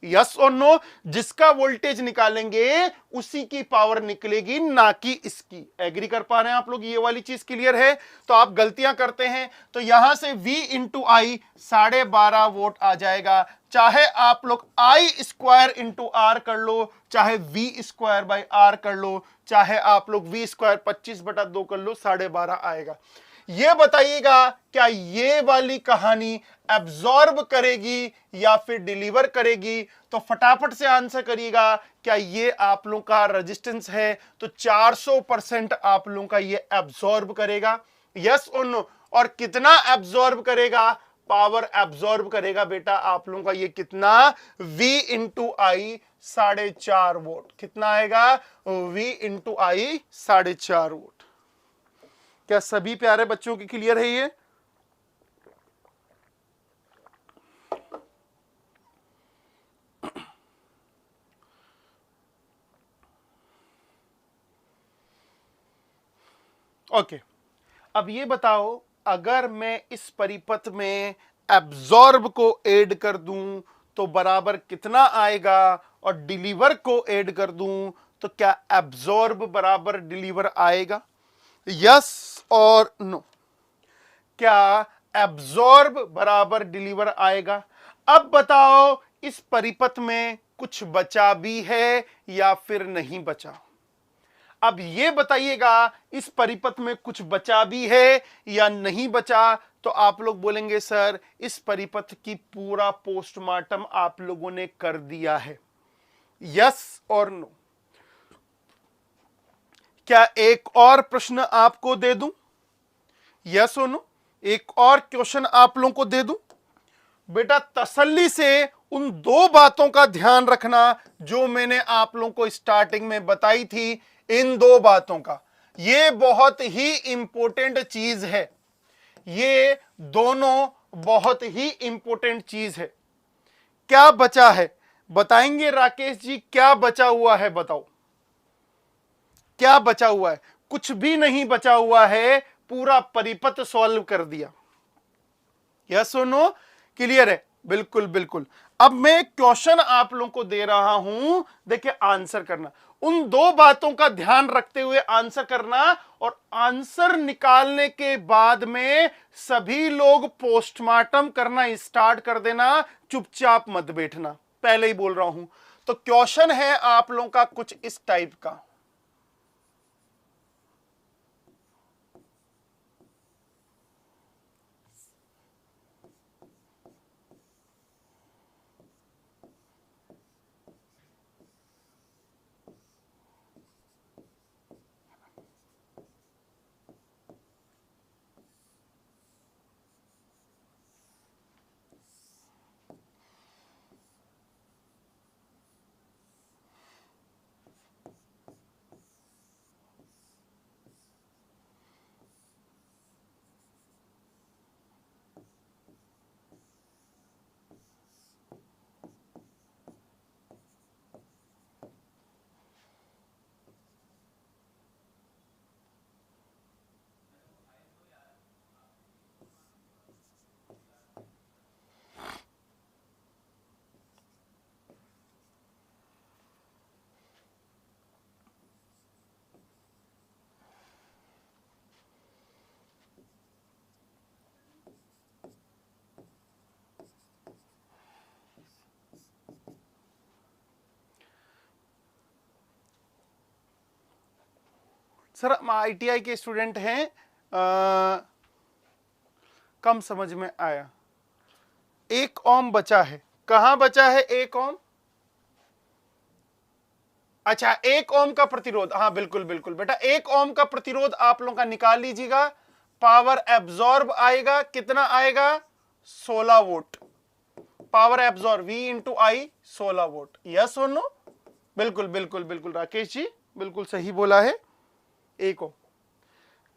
यस और नो? जिसका वोल्टेज निकालेंगे उसी की पावर निकलेगी, ना कि इसकी। एग्री कर पा रहे हैं आप लोग? ये वाली चीज क्लियर है? तो आप गलतियां करते हैं, तो यहां से v इंटू आई 12.5 वोल्ट आ जाएगा। चाहे आप लोग आई स्क्वायर इंटू आर कर लो, चाहे v स्क्वायर बाई आर कर लो, चाहे आप लोग v स्क्वायर 25/2 कर लो, 12.5 आएगा। ये बताइएगा क्या ये वाली कहानी एब्जॉर्ब करेगी या फिर डिलीवर करेगी? तो फटाफट से आंसर करिएगा। क्या ये आप लोगों का रेजिस्टेंस है तो 400% आप लोगों का ये एब्जॉर्ब करेगा? यस और नो? और कितना एब्जॉर्ब करेगा? पावर एब्जॉर्ब करेगा बेटा आप लोगों का ये कितना? v इंटू आई 4.5 वोल्ट। कितना आएगा? v इंटू आई 4.5 वोल्ट। क्या सभी प्यारे बच्चों की क्लियर है ये? ओके। अब ये बताओ अगर मैं इस परिपथ में एब्जॉर्ब को ऐड कर दूं तो बराबर कितना आएगा, और डिलीवर को ऐड कर दूं तो क्या एब्जॉर्ब बराबर डिलीवर आएगा? यस और नो? क्या एब्जॉर्ब बराबर डिलीवर आएगा? अब बताओ इस परिपथ में कुछ बचा भी है या फिर नहीं बचा? अब ये बताइएगा इस परिपथ में कुछ बचा भी है या नहीं बचा? तो आप लोग बोलेंगे सर इस परिपथ की पूरा पोस्टमार्टम आप लोगों ने कर दिया है। यस और नो? क्या एक और प्रश्न आपको दे दूं? यस और नो? एक और क्वेश्चन आप लोगों को दे दूं? बेटा तसल्ली से उन दो बातों का ध्यान रखना जो मैंने आप लोगों को स्टार्टिंग में बताई थी। इन दो बातों का, ये बहुत ही इंपॉर्टेंट चीज है, ये दोनों बहुत ही इंपॉर्टेंट चीज है। क्या बचा है बताएंगे राकेश जी? क्या बचा हुआ है बताओ, क्या बचा हुआ है? कुछ भी नहीं बचा हुआ है, पूरा परिपथ सॉल्व कर दिया। यस और नो? क्लियर है? बिल्कुल बिल्कुल। अब मैं क्वेश्चन आप लोगों को दे रहा हूं, देखिए आंसर करना, उन दो बातों का ध्यान रखते हुए आंसर करना, और आंसर निकालने के बाद में सभी लोग पोस्टमार्टम करना स्टार्ट कर देना, चुपचाप मत बैठना, पहले ही बोल रहा हूं। तो क्वेश्चन है आप लोगों का कुछ इस टाइप का, सर हम आईटीआई के स्टूडेंट हैं, कम समझ में आया। 1 ओम बचा है, कहां बचा है 1 ओम? अच्छा 1 ओम का प्रतिरोध, हाँ बिल्कुल बिल्कुल बेटा, 1 ओम का प्रतिरोध आप लोगों का निकाल लीजिएगा। पावर एब्जॉर्ब आएगा, कितना आएगा? 16 volt. Power absorb V into I 16 volt. Yes और नो? बिल्कुल बिल्कुल बिल्कुल राकेश जी बिल्कुल सही बोला है। 1 ओम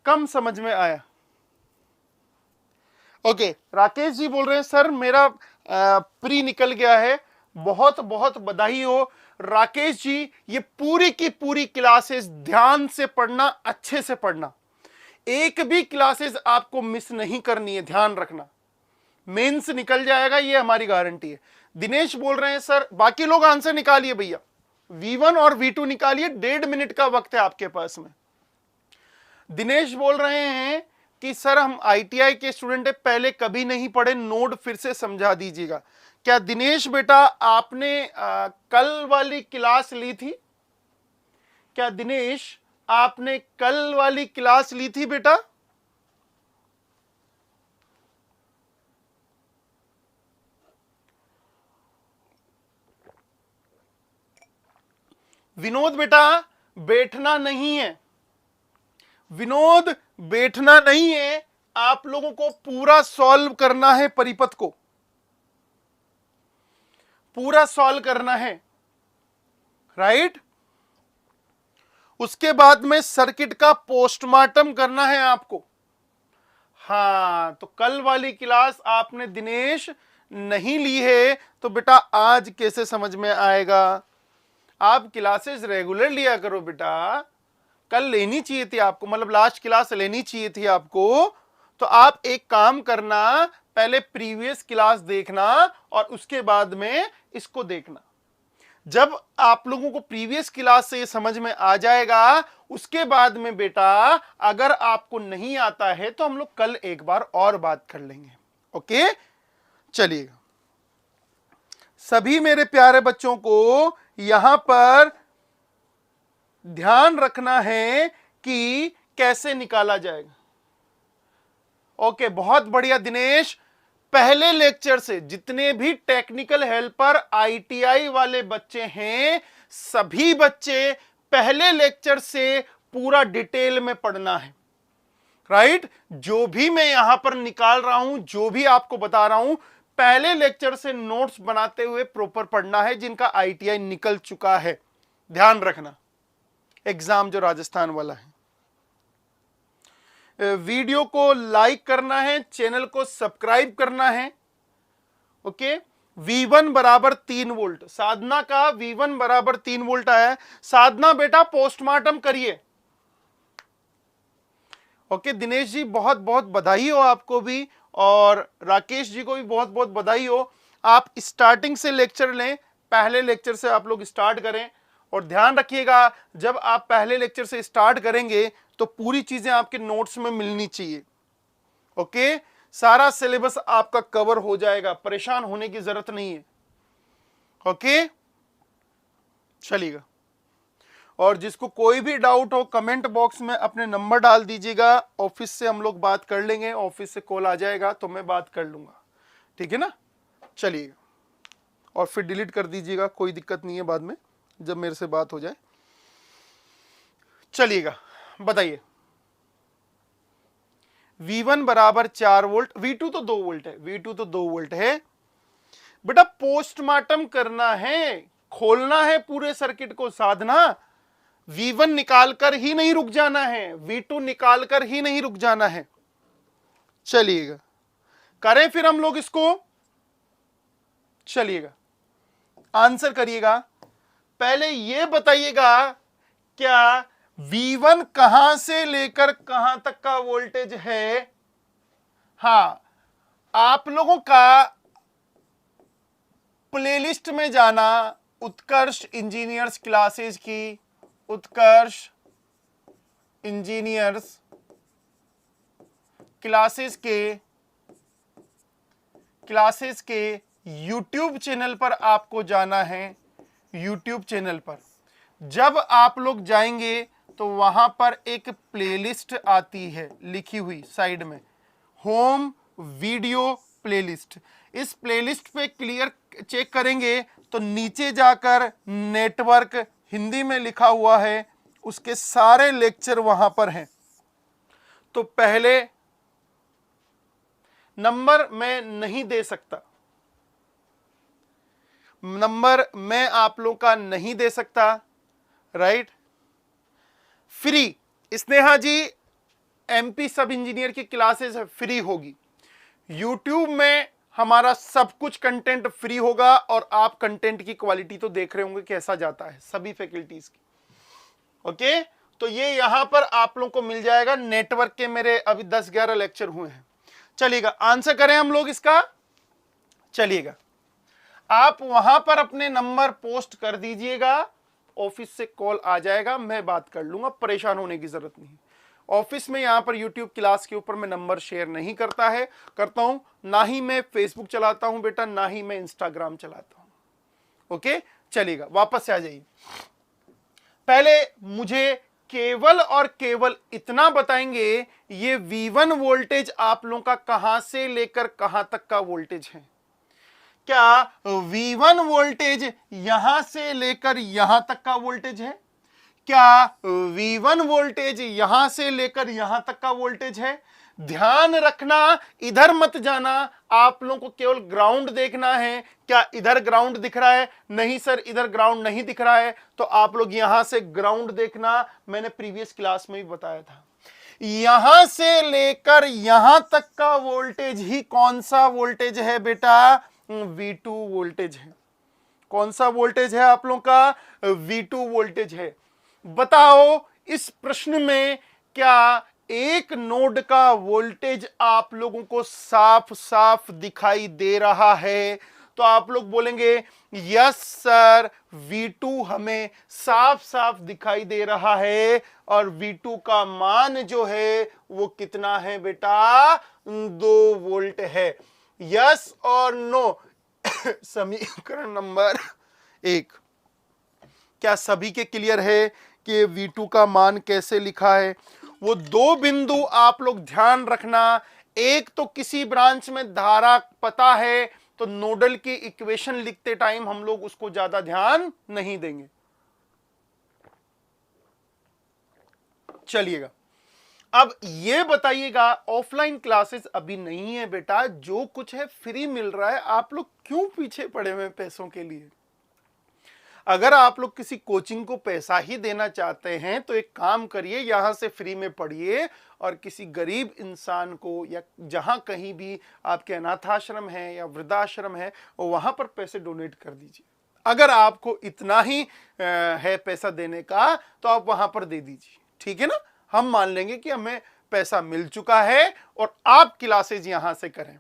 कम समझ में आया? ओके राकेश जी बोल रहे हैं सर मेरा प्री निकल गया है, बहुत बहुत बधाई हो राकेश जी। ये पूरी की पूरी क्लासेस ध्यान से पढ़ना, अच्छे से पढ़ना, एक भी क्लासेस आपको मिस नहीं करनी है, ध्यान रखना। मेंस निकल जाएगा, ये हमारी गारंटी है। दिनेश बोल रहे हैं सर, बाकी लोग आंसर निकालिए भैया, V1 और V2 निकालिए, 1.5 मिनट का वक्त है आपके पास में। दिनेश बोल रहे हैं कि सर हम आईटीआई के स्टूडेंट है, पहले कभी नहीं पढ़े, नोट फिर से समझा दीजिएगा। क्या दिनेश बेटा आपने कल वाली क्लास ली थी? क्या दिनेश आपने कल वाली क्लास ली थी बेटा? विनोद बेटा बैठना नहीं है, विनोद बैठना नहीं है, आप लोगों को पूरा सॉल्व करना है, परिपथ को पूरा सॉल्व करना है, राइट? उसके बाद में सर्किट का पोस्टमार्टम करना है आपको। हाँ तो कल वाली क्लास आपने दिनेश नहीं ली है, तो बेटा आज कैसे समझ में आएगा? आप क्लासेस रेगुलर लिया करो बेटा, कल लेनी चाहिए थी आपको, मतलब लास्ट क्लास लेनी चाहिए थी आपको, तो आप एक काम करना, पहले प्रीवियस क्लास देखना और उसके बाद में इसको देखना। जब आप लोगों को प्रीवियस क्लास से ये समझ में आ जाएगा, उसके बाद में बेटा अगर आपको नहीं आता है तो हम लोग कल एक बार और बात कर लेंगे। ओके, चलिएगा। सभी मेरे प्यारे बच्चों को यहां पर ध्यान रखना है कि कैसे निकाला जाएगा। ओके, बहुत बढ़िया दिनेश। पहले लेक्चर से जितने भी टेक्निकल हेल्पर आईटीआई वाले बच्चे हैं, सभी बच्चे पहले लेक्चर से पूरा डिटेल में पढ़ना है। राइट, जो भी मैं यहां पर निकाल रहा हूं, जो भी आपको बता रहा हूं, पहले लेक्चर से नोट्स बनाते हुए प्रॉपर पढ़ना है, जिनका आईटीआई निकल चुका है। ध्यान रखना, एग्जाम जो राजस्थान वाला है। वीडियो को लाइक करना है, चैनल को सब्सक्राइब करना है। ओके, V1 बराबर 3 वोल्ट, साधना का V1 बराबर 3 वोल्ट आया है। साधना बेटा पोस्टमार्टम करिए। ओके, दिनेश जी बहुत बहुत बधाई हो आपको भी, और राकेश जी को भी बहुत बहुत बधाई हो। आप स्टार्टिंग से लेक्चर लें, पहले लेक्चर से आप लोग स्टार्ट करें। और ध्यान रखिएगा, जब आप पहले लेक्चर से स्टार्ट करेंगे तो पूरी चीजें आपके नोट्स में मिलनी चाहिए। ओके, सारा सिलेबस आपका कवर हो जाएगा, परेशान होने की जरूरत नहीं है। ओके, चलिएगा। और जिसको कोई भी डाउट हो कमेंट बॉक्स में अपने नंबर डाल दीजिएगा, ऑफिस से हम लोग बात कर लेंगे। ऑफिस से कॉल आ जाएगा तो मैं बात कर लूंगा, ठीक है ना। चलिएगा, और फिर डिलीट कर दीजिएगा, कोई दिक्कत नहीं है बाद में जब मेरे से बात हो जाए। चलिएगा, बताइए। V1 बराबर 4 वोल्ट, V2 तो 2 वोल्ट है, V2 तो 2 वोल्ट है। बेटा पोस्टमार्टम करना है, खोलना है पूरे सर्किट को। साधना V1 निकाल कर ही नहीं रुक जाना है, V2 निकाल कर ही नहीं रुक जाना है। चलिएगा, करें फिर हम लोग इसको। चलिएगा, आंसर करिएगा। पहले ये बताइएगा, क्या V1 कहां से लेकर कहां तक का वोल्टेज है? हां, आप लोगों का प्लेलिस्ट में जाना, उत्कर्ष इंजीनियर्स क्लासेस की, उत्कर्ष इंजीनियर्स क्लासेस के YouTube चैनल पर आपको जाना है। YouTube चैनल पर जब आप लोग जाएंगे तो वहां पर एक प्लेलिस्ट आती है लिखी हुई साइड में, होम वीडियो प्लेलिस्ट। इस प्लेलिस्ट पे क्लियर चेक करेंगे तो नीचे जाकर नेटवर्क हिंदी में लिखा हुआ है, उसके सारे लेक्चर वहां पर हैं। तो पहले नंबर मैं नहीं दे सकता, नंबर मैं आप लोगों का नहीं दे सकता, राइट। फ्री स्नेहा जी, MP सब इंजीनियर की क्लासेस फ्री होगी। YouTube में हमारा सब कुछ कंटेंट फ्री होगा, और आप कंटेंट की क्वालिटी तो देख रहे होंगे कैसा जाता है सभी फैकल्टीज की। ओके, तो ये यहां पर आप लोगों को मिल जाएगा। नेटवर्क के मेरे अभी 10-11 लेक्चर हुए हैं। चलिएगा, आंसर करें हम लोग इसका। चलिएगा, आप वहां पर अपने नंबर पोस्ट कर दीजिएगा, ऑफिस से कॉल आ जाएगा, मैं बात कर लूंगा, परेशान होने की जरूरत नहीं। ऑफिस में यहां पर YouTube क्लास के ऊपर मैं नंबर शेयर नहीं करता हूं, ना ही मैं फेसबुक चलाता हूं बेटा, ना ही मैं इंस्टाग्राम चलाता हूं। ओके, चलिएगा, वापस से आ जाइए। पहले मुझे केवल और केवल इतना बताएंगे, ये V1 वोल्टेज आप लोगों का कहां से लेकर कहां तक का वोल्टेज है। क्या V1 वोल्टेज यहां से लेकर यहां तक का वोल्टेज है? क्या V1 वोल्टेज यहां से लेकर यहां तक का वोल्टेज है? ध्यान रखना, इधर मत जाना, आप लोगों को केवल ग्राउंड देखना है। क्या इधर ग्राउंड दिख रहा है? नहीं सर, इधर ग्राउंड नहीं दिख रहा है, तो आप लोग यहां से ग्राउंड देखना। मैंने प्रीवियस क्लास में भी बताया था, यहां से लेकर यहां तक का वोल्टेज ही कौन सा वोल्टेज है बेटा? V2 वोल्टेज है। कौन सा वोल्टेज है आप लोगों का? V2 वोल्टेज है। बताओ, इस प्रश्न में क्या एक नोड का वोल्टेज आप लोगों को साफ साफ दिखाई दे रहा है, तो आप लोग बोलेंगे यस सर, V2 हमें साफ साफ दिखाई दे रहा है और V2 का मान जो है वो कितना है बेटा, 2 वोल्ट है। यस और नो। समीकरण नंबर 1, क्या सभी के क्लियर है कि V2 का मान कैसे लिखा है? वो 2 बिंदु आप लोग ध्यान रखना। एक तो किसी ब्रांच में धारा पता है तो नोडल की इक्वेशन लिखते टाइम हम लोग उसको ज्यादा ध्यान नहीं देंगे। चलिएगा, अब ये बताइएगा, ऑफलाइन क्लासेस अभी नहीं है बेटा, जो कुछ है फ्री मिल रहा है, आप लोग क्यों पीछे पड़े हुए पैसों के लिए? अगर आप लोग किसी कोचिंग को पैसा ही देना चाहते हैं तो एक काम करिए, यहां से फ्री में पढ़िए और किसी गरीब इंसान को या जहां कहीं भी आपके अनाथाश्रम है या वृद्धाश्रम है वहां पर पैसे डोनेट कर दीजिए। अगर आपको इतना ही है पैसा देने का तो आप वहां पर दे दीजिए, ठीक है ना? हम मान लेंगे कि हमें पैसा मिल चुका है और आप क्लासेज यहां से करें,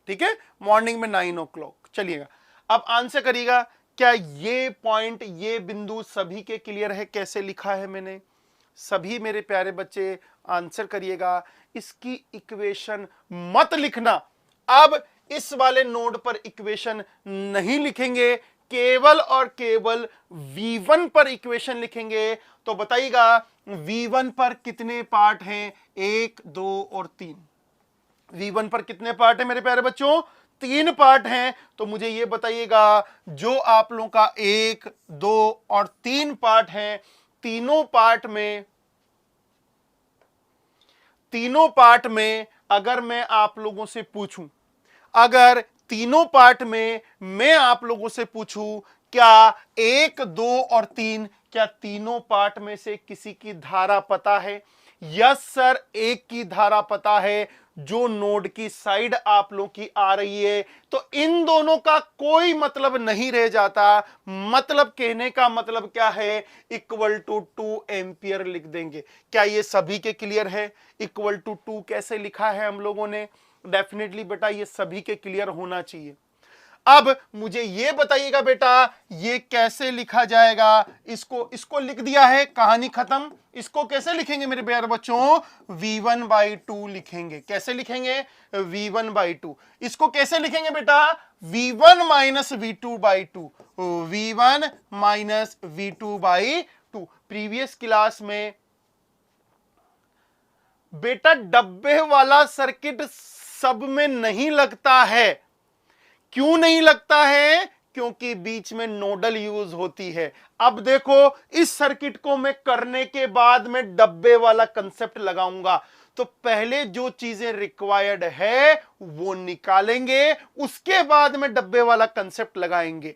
ठीक है, मॉर्निंग में 9 o'clock। चलिएगा, अब आंसर करिएगा, क्या ये पॉइंट, ये बिंदु सभी के क्लियर है? कैसे लिखा है मैंने? सभी मेरे प्यारे बच्चे आंसर करिएगा। इसकी इक्वेशन मत लिखना, अब इस वाले नोड पर इक्वेशन नहीं लिखेंगे, केवल और केवल V1 पर इक्वेशन लिखेंगे। तो बताइएगा V1 पर कितने पार्ट हैं? 1, 2 और 3। V1 पर कितने पार्ट हैं मेरे प्यारे बच्चों? 3 पार्ट हैं। तो मुझे ये बताइएगा, जो आप लोगों का 1, 2 और 3 पार्ट हैं, तीनों पार्ट में अगर मैं आप लोगों से पूछूं, अगर तीनों पार्ट में मैं आप लोगों से पूछूं, क्या 1, 2 और 3, क्या तीनों पार्ट में से किसी की धारा पता है? यस सर, एक की धारा पता है, जो नोड की साइड आप लोगों की आ रही है। तो इन दोनों का कोई मतलब नहीं रह जाता। मतलब कहने का मतलब क्या है? इक्वल टू 2 एम्पियर लिख देंगे। क्या ये सभी के क्लियर है? इक्वल टू 2 कैसे लिखा है हम लोगों ने? डेफिनेटली बेटा ये सभी के क्लियर होना चाहिए। अब मुझे ये बताइएगा बेटा, ये कैसे लिखा जाएगा? इसको लिख दिया है, कहानी खत्म। इसको कैसे लिखेंगे मेरे प्यारे बच्चों? V1/2 लिखेंगे। कैसे लिखेंगे? V1/2। इसको कैसे लिखेंगे बेटा? V1 - V2/2। V1 - V2/2। Previous class में बेटा डब्बे वाला सर्किट सब में नहीं लगता है। क्यों नहीं लगता है? क्योंकि बीच में नोडल यूज होती है। अब देखो, इस सर्किट को मैं करने के बाद में डब्बे वाला कंसेप्ट लगाऊंगा, तो पहले जो चीजें रिक्वायर्ड है वो निकालेंगे, उसके बाद में डब्बे वाला कंसेप्ट लगाएंगे।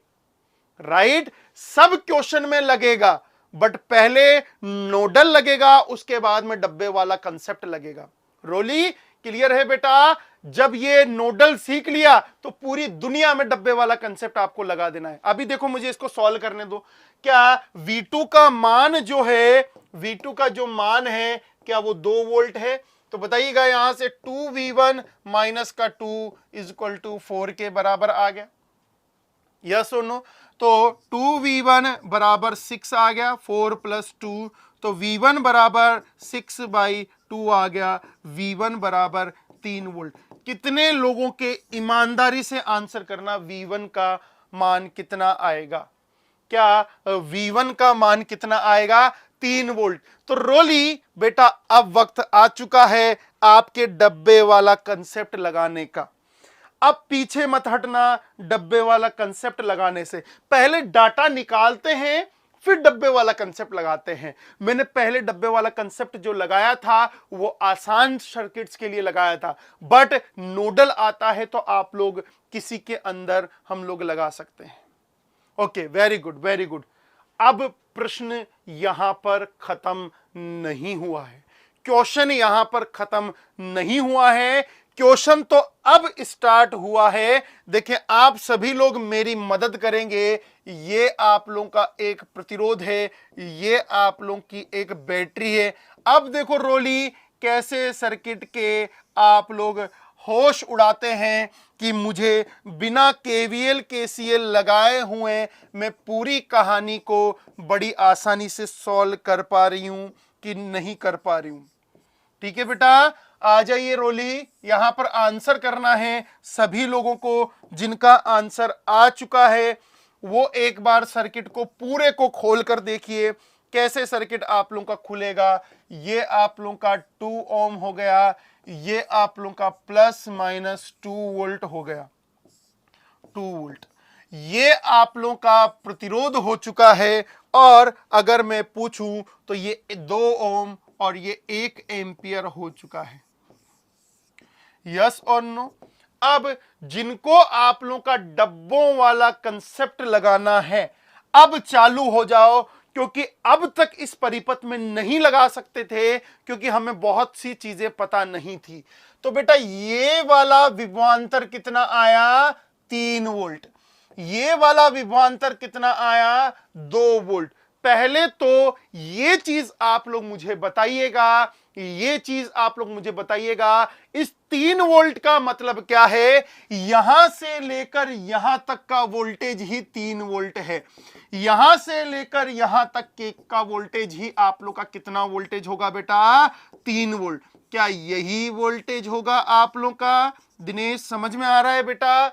राइट? सब क्वेश्चन में लगेगा, बट पहले नोडल लगेगा, उसके बाद में डब्बे वाला कंसेप्ट लगेगा। रोली क्लियर है बेटा? जब ये नोडल सीख लिया तो पूरी दुनिया में डब्बे वाला कंसेप्ट आपको लगा देना है। अभी देखो, मुझे इसको सॉल्व करने दो। क्या V2 का मान जो है, V2 का जो मान है, क्या वो 2 वोल्ट है? तो बताइएगा, यहां से 2V1 माइनस का 2 = 4 के बराबर आ गया। यस और नो? तो 2V1 बराबर 6 आ गया, 4 + 2, तो V1 बराबर 6/2 आ गया। V1 बराबर 3 वोल्ट। कितने लोगों के ईमानदारी से आंसर करना, V1 का मान कितना आएगा? क्या V1 का मान कितना आएगा? 3 वोल्ट। तो रोली बेटा, अब वक्त आ चुका है आपके डब्बे वाला कंसेप्ट लगाने का। अब पीछे मत हटना, डब्बे वाला कंसेप्ट लगाने से पहले डाटा निकालते हैं, फिर डब्बे वाला कंसेप्ट लगाते हैं। मैंने पहले डब्बे वाला कंसेप्ट जो लगाया था वो आसान सर्किट्स के लिए लगाया था, बट नोडल आता है तो आप लोग किसी के अंदर हम लोग लगा सकते हैं। Okay, very good, very good. अब प्रश्न यहां पर खत्म नहीं हुआ है, क्वेश्चन यहां पर खत्म नहीं हुआ है, क्वेश्चन तो अब स्टार्ट हुआ है। देखिए, आप सभी लोग मेरी मदद करेंगे। ये आप लोगों का एक प्रतिरोध है, ये आप लोगों की एक बैटरी है। अब देखो रोली, कैसे सर्किट के आप लोग होश उड़ाते हैं कि मुझे बिना केवीएल केसीएल लगाए हुए मैं पूरी कहानी को बड़ी आसानी से सॉल्व कर पा रही हूं कि नहीं कर पा रही हूं। ठीक है बेटा, आ जाइए रोली, यहां पर आंसर करना है सभी लोगों को। जिनका आंसर आ चुका है वो एक बार सर्किट को पूरे को खोल कर देखिए कैसे सर्किट आप लोगों का खुलेगा। ये आप लोगों का 2 ओम हो गया, ये आप लोगों का प्लस माइनस 2 वोल्ट हो गया, 2 वोल्ट। ये आप लोगों का प्रतिरोध हो चुका है। और अगर मैं पूछूं तो ये 2 ओम और ये 1 एम्पियर हो चुका है। यस और नो? अब जिनको आप लोगों का डब्बों वाला कंसेप्ट लगाना है, अब चालू हो जाओ, क्योंकि अब तक इस परिपथ में नहीं लगा सकते थे क्योंकि हमें बहुत सी चीजें पता नहीं थी। तो बेटा ये वाला विभवांतर कितना आया? 3 वोल्ट। ये वाला विभवांतर कितना आया? 2 वोल्ट। पहले तो ये चीज आप लोग मुझे बताइएगा, ये चीज आप लोग मुझे बताइएगा, इस 3 वोल्ट का मतलब क्या है? यहां से लेकर यहां तक का वोल्टेज ही 3 वोल्ट है। यहां से लेकर यहां तक के का वोल्टेज ही आप लोग का कितना वोल्टेज होगा बेटा? 3 वोल्ट। क्या यही वोल्टेज होगा आप लोग का? दिनेश समझ में आ रहा है बेटा?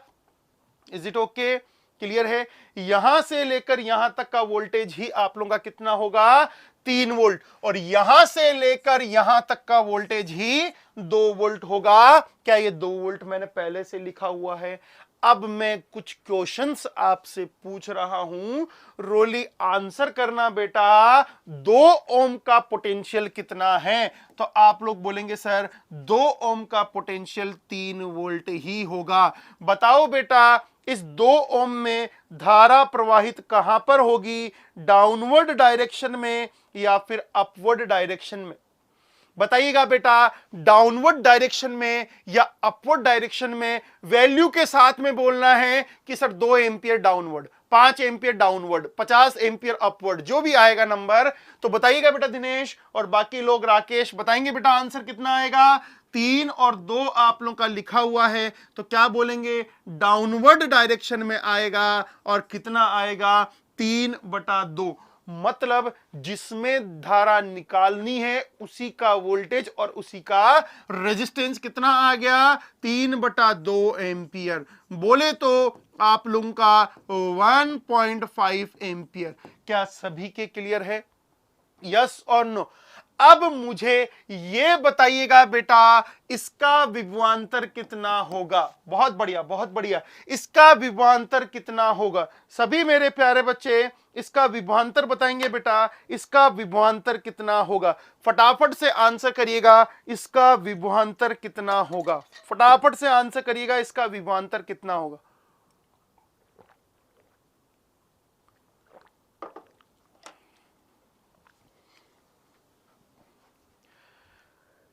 Is it okay? क्लियर है? यहां से लेकर यहां तक का वोल्टेज ही आप लोगों का कितना होगा? 3 वोल्ट। और यहां से लेकर यहां तक का वोल्टेज ही 2 वोल्ट होगा। क्या ये 2 वोल्ट मैंने पहले से लिखा हुआ है? अब मैं कुछ क्वेश्चंस आपसे पूछ रहा हूं, रोली आंसर करना बेटा। 2 ओम का पोटेंशियल कितना है? तो आप लोग बोलेंगे सर 2 ओम का पोटेंशियल 3 वोल्ट ही होगा। बताओ बेटा इस 2 ओम में धारा प्रवाहित कहां पर होगी? डाउनवर्ड डायरेक्शन में या फिर अपवर्ड डायरेक्शन में? बताइएगा बेटा, डाउनवर्ड डायरेक्शन में या अपवर्ड डायरेक्शन में? वैल्यू के साथ में बोलना है कि sir 2 ampere downward, 5 ampere downward, 50 ampere upward, जो भी आएगा नंबर। तो बताइएगा बेटा दिनेश और बाकी लोग, राकेश बताएंगे बेटा आंसर कितना आएगा? 3 और 2 आप लोगों का लिखा हुआ है, तो क्या बोलेंगे? डाउनवर्ड डायरेक्शन में आएगा। और कितना आएगा? 3/2। मतलब जिसमें धारा निकालनी है उसी का वोल्टेज और उसी का रेजिस्टेंस कितना आ गया? 3/2 एम्पियर। बोले तो आप लोगों का 1.5 एम्पियर। क्या सभी के क्लियर है? यस और नो? अब मुझे ये बताइएगा बेटा इसका विभवांतर कितना होगा? बहुत बढ़िया, बहुत बढ़िया। इसका विभवांतर कितना होगा? सभी मेरे प्यारे बच्चे इसका विभवांतर बताएंगे बेटा। इसका विभवांतर कितना होगा? फटाफट से आंसर करिएगा, इसका विभवांतर कितना होगा? फटाफट से आंसर करिएगा, इसका विभवांतर कितना होगा?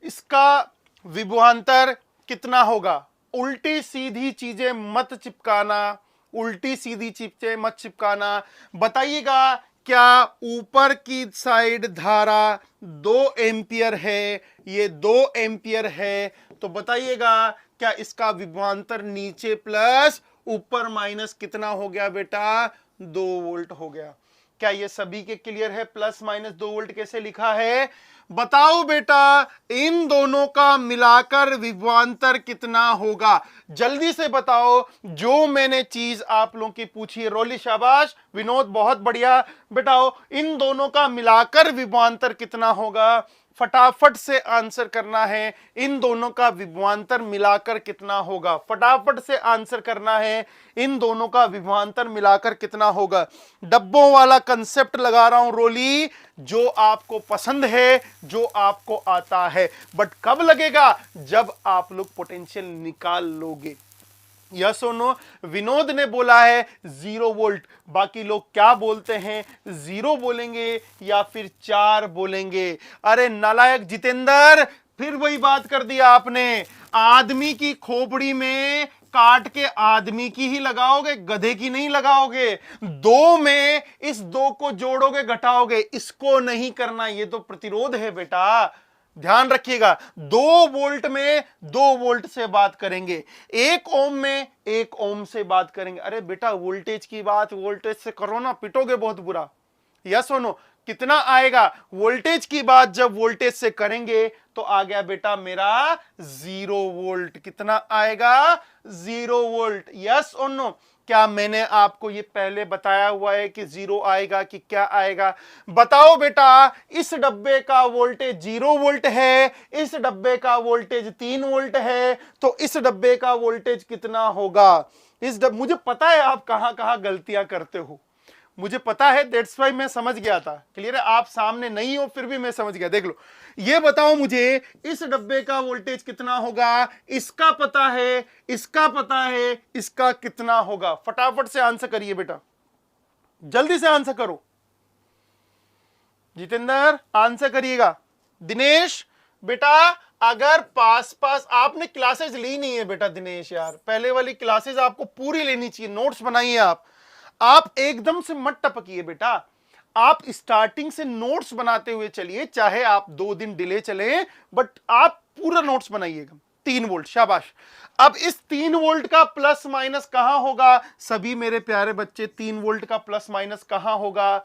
इसका विभवांतर कितना होगा? उल्टी सीधी चीजें मत चिपकाना, उल्टी सीधी चीजें मत चिपकाना। बताइएगा क्या ऊपर की साइड धारा 2 एम्पियर है? ये 2 एम्पियर है। तो बताइएगा क्या इसका विभवांतर नीचे प्लस ऊपर माइनस कितना हो गया बेटा? 2 वोल्ट हो गया। क्या ये सभी के क्लियर है? प्लस माइनस 2 वोल्ट कैसे लिखा है? बताओ बेटा इन दोनों का मिलाकर विभवांतर कितना होगा? जल्दी से बताओ। जो मैंने चीज आप लोगों की पूछी है। रोली शाबाश, विनोद बहुत बढ़िया। बताओ इन दोनों का मिलाकर विभवांतर कितना होगा? फटाफट से आंसर करना है। इन दोनों का विभवांतर मिलाकर कितना होगा? फटाफट से आंसर करना है। इन दोनों का विभवांतर मिलाकर कितना होगा? डब्बों वाला कंसेप्ट लगा रहा हूं रोली, जो आपको पसंद है, जो आपको आता है। बट कब लगेगा? जब आप लोग पोटेंशियल निकाल लोगे। यस और नो? विनोद ने बोला है 0 वोल्ट। बाकी लोग क्या बोलते हैं? 0 बोलेंगे या फिर 4 बोलेंगे? अरे नालायक जितेंद्र, फिर वही बात कर दिया आपने। आदमी की खोपड़ी में काट के आदमी की ही लगाओगे, गधे की नहीं लगाओगे। 2 में इस 2 को जोड़ोगे, घटाओगे, इसको नहीं करना। ये तो प्रतिरोध है बेटा। ध्यान रखिएगा, 2 वोल्ट में 2 वोल्ट से बात करेंगे, 1 ओम में 1 ओम से बात करेंगे। अरे बेटा वोल्टेज की बात वोल्टेज से करो ना, पिटोगे बहुत बुरा। यस और नो, कितना आएगा? वोल्टेज की बात जब वोल्टेज से करेंगे तो आ गया बेटा मेरा 0 वोल्ट। कितना आएगा? 0 वोल्ट। यस और नो? क्या मैंने आपको ये पहले बताया हुआ है कि 0 आएगा कि क्या आएगा? बताओ बेटा, इस डब्बे का वोल्टेज 0 वोल्ट है, इस डब्बे का वोल्टेज 3 वोल्ट है, तो इस डब्बे का वोल्टेज कितना होगा? मुझे पता है आप कहां कहां गलतियां करते हो, मुझे पता है, दैट्स वाई मैं समझ गया था। क्लियर है? आप सामने नहीं हो फिर भी मैं समझ गया। देख लो, ये बताओ मुझे, इस डब्बे का वोल्टेज कितना होगा? इसका पता है, इसका पता है, इसका कितना होगा? फटाफट से आंसर करिए बेटा, जल्दी से आंसर करो। जितेंद्र आंसर करिएगा। दिनेश बेटा, अगर पास पास आपने क्लासेस ली नहीं है बेटा, दिनेश यार पहले वाली क्लासेस आपको पूरी लेनी चाहिए, नोट्स बनाइए आप एकदम से मत टपकिए बेटा, आप स्टार्टिंग से नोट्स बनाते हुए चलिए, चाहे आप 2 दिन डिले चले बट आप पूरा नोट्स बनाइएगा। 3 वोल्ट, शाबाश। अब इस 3 वोल्ट का प्लस माइनस कहां होगा? सभी मेरे प्यारे बच्चे, 3 वोल्ट का प्लस माइनस कहां होगा?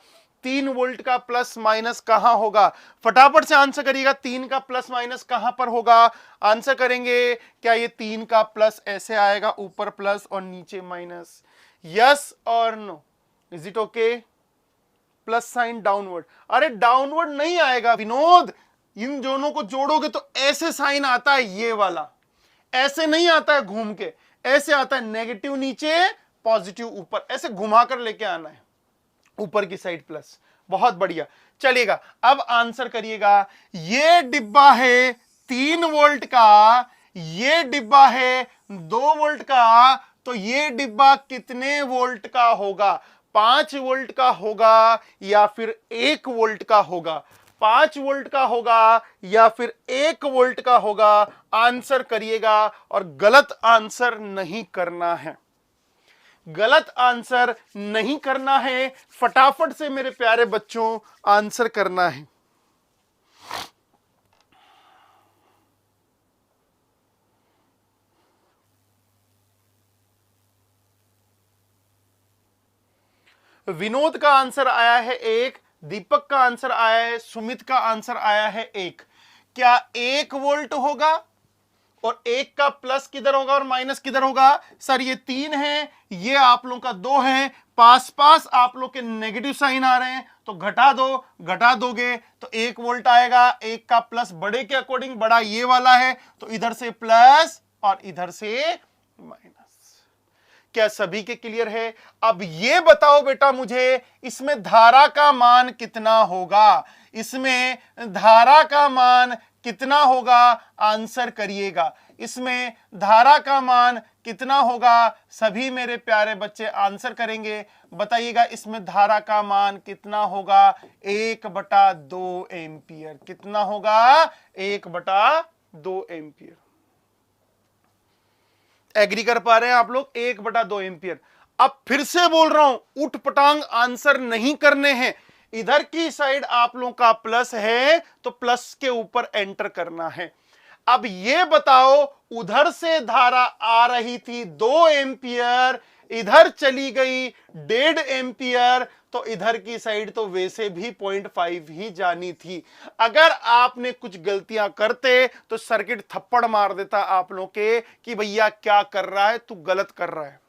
3 वोल्ट का प्लस माइनस कहां होगा? फटाफट से आंसर करिएगा, 3 का प्लस माइनस कहां पर होगा? आंसर करेंगे। क्या ये 3 का प्लस ऐसे आएगा, ऊपर प्लस और नीचे माइनस? यस और no? Is it okay? Plus sign downward. अरे डाउनवर्ड नहीं आएगा विनोद, इन दोनों को जोड़ोगे तो ऐसे साइन आता है, ये वाला ऐसे नहीं आता है घूम के, ऐसे आता है नेगेटिव नीचे पॉजिटिव ऊपर, ऐसे घुमाकर लेके आना है, ऊपर की साइड प्लस। बहुत बढ़िया, चलिएगा अब आंसर करिएगा। ये डिब्बा है 3 वोल्ट का, ये डिब्बा है 2 वोल्ट का, तो ये डिब्बा कितने वोल्ट का होगा? 5 वोल्ट का होगा या फिर 1 वोल्ट का होगा? 5 वोल्ट का होगा या फिर 1 वोल्ट का होगा? आंसर करिएगा, और गलत आंसर नहीं करना है, गलत आंसर नहीं करना है, फटाफट से मेरे प्यारे बच्चों आंसर करना है। विनोद का आंसर आया है 1, दीपक का आंसर आया है, सुमित का आंसर आया है 1। क्या 1 वोल्ट होगा? और 1 का प्लस किधर होगा और माइनस किधर होगा? सर ये 3 है, ये आप लोगों का 2 है, पास पास आप लोग के नेगेटिव साइन आ रहे हैं, तो घटा दो, घटा दोगे तो 1 वोल्ट आएगा। 1 का प्लस बड़े के अकॉर्डिंग बड़ा ये वाला है, तो इधर से प्लस और इधर से माइनस। क्या सभी के क्लियर है? अब ये बताओ बेटा मुझे, इसमें धारा का मान कितना होगा? इसमें धारा का मान कितना होगा? आंसर करिएगा, इसमें धारा का मान कितना होगा? सभी मेरे प्यारे बच्चे आंसर करेंगे, बताइएगा इसमें धारा का मान कितना होगा? 1/2 एम्पियर। कितना होगा? 1/2 एम्पियर। एग्री कर पा रहे हैं आप लोग? 1/2 एम्पियर। अब फिर से बोल रहा हूं, उठ पटांग आंसर नहीं करने हैं, इधर की साइड आप लोगों का प्लस है तो प्लस के ऊपर एंटर करना है। अब ये बताओ, उधर से धारा आ रही थी 2 एम्पियर, इधर चली गई 1.5 एम्पियर, तो इधर की साइड तो वैसे भी 0.5 ही जानी थी। अगर आपने कुछ गलतियां करते तो सर्किट थप्पड़ मार देता आप लोग के कि भैया क्या कर रहा है, तू गलत कर रहा है।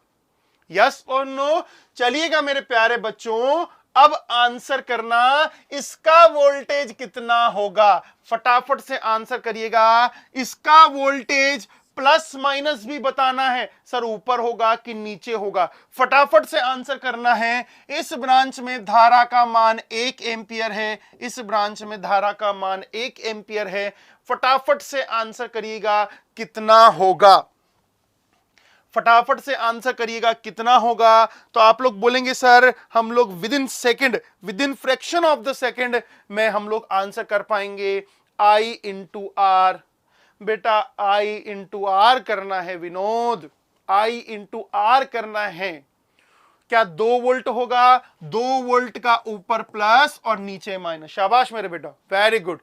यस और नो? चलिएगा मेरे प्यारे बच्चों, अब आंसर करना, इसका वोल्टेज कितना होगा? फटाफट से आंसर करिएगा। इसका वोल्टेज प्लस माइनस भी बताना है, सर ऊपर होगा कि नीचे होगा? फटाफट से आंसर करना है। इस ब्रांच में धारा का मान 1 एम्पियर है, इस ब्रांच में धारा का मान 1 एम्पियर है। फटाफट से आंसर करिएगा, कितना होगा? फटाफट से आंसर करिएगा, कितना होगा? तो आप लोग बोलेंगे सर हम लोग with in second, with in fraction of the second में हम लोग आंसर कर पाएंगे। I इंटू आर, बेटा I इंटू आर करना है विनोद, I इंटू आर करना है। क्या 2 वोल्ट होगा? 2 वोल्ट का ऊपर प्लस और नीचे माइनस। शाबाश मेरे बेटा, वेरी गुड।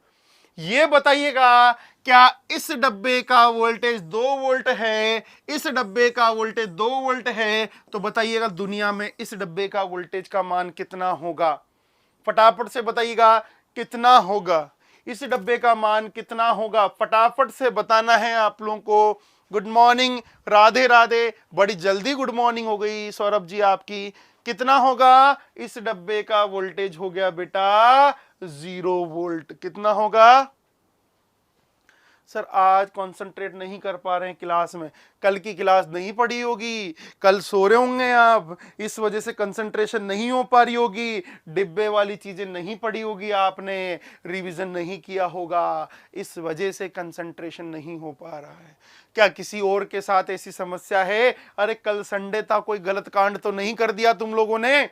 ये बताइएगा क्या इस डब्बे का वोल्टेज 2 वोल्ट है, इस डब्बे का वोल्टेज 2 वोल्ट है, तो बताइएगा दुनिया में इस डब्बे का वोल्टेज का मान कितना होगा? फटाफट से बताइएगा कितना होगा, इस डब्बे का मान कितना होगा? फटाफट से बताना है आप लोगों को। गुड मॉर्निंग, राधे राधे, बड़ी जल्दी गुड मॉर्निंग हो गई सौरभ जी आपकी। कितना होगा? इस डब्बे का वोल्टेज हो गया बेटा 0 वोल्ट। कितना होगा? सर आज कंसंट्रेट नहीं कर पा रहे हैं क्लास में, कल की क्लास नहीं पढ़ी होगी, कल सो रहे होंगे आप, इस वजह से कंसंट्रेशन नहीं हो पा रही होगी, डिब्बे वाली चीजें नहीं पढ़ी होगी आपने, रिवीजन नहीं किया होगा, इस वजह से कंसंट्रेशन नहीं हो पा रहा है। क्या किसी और के साथ ऐसी समस्या है? अरे कल संडे था, कोई गलत कांड तो नहीं कर दिया तुम लोगों ने?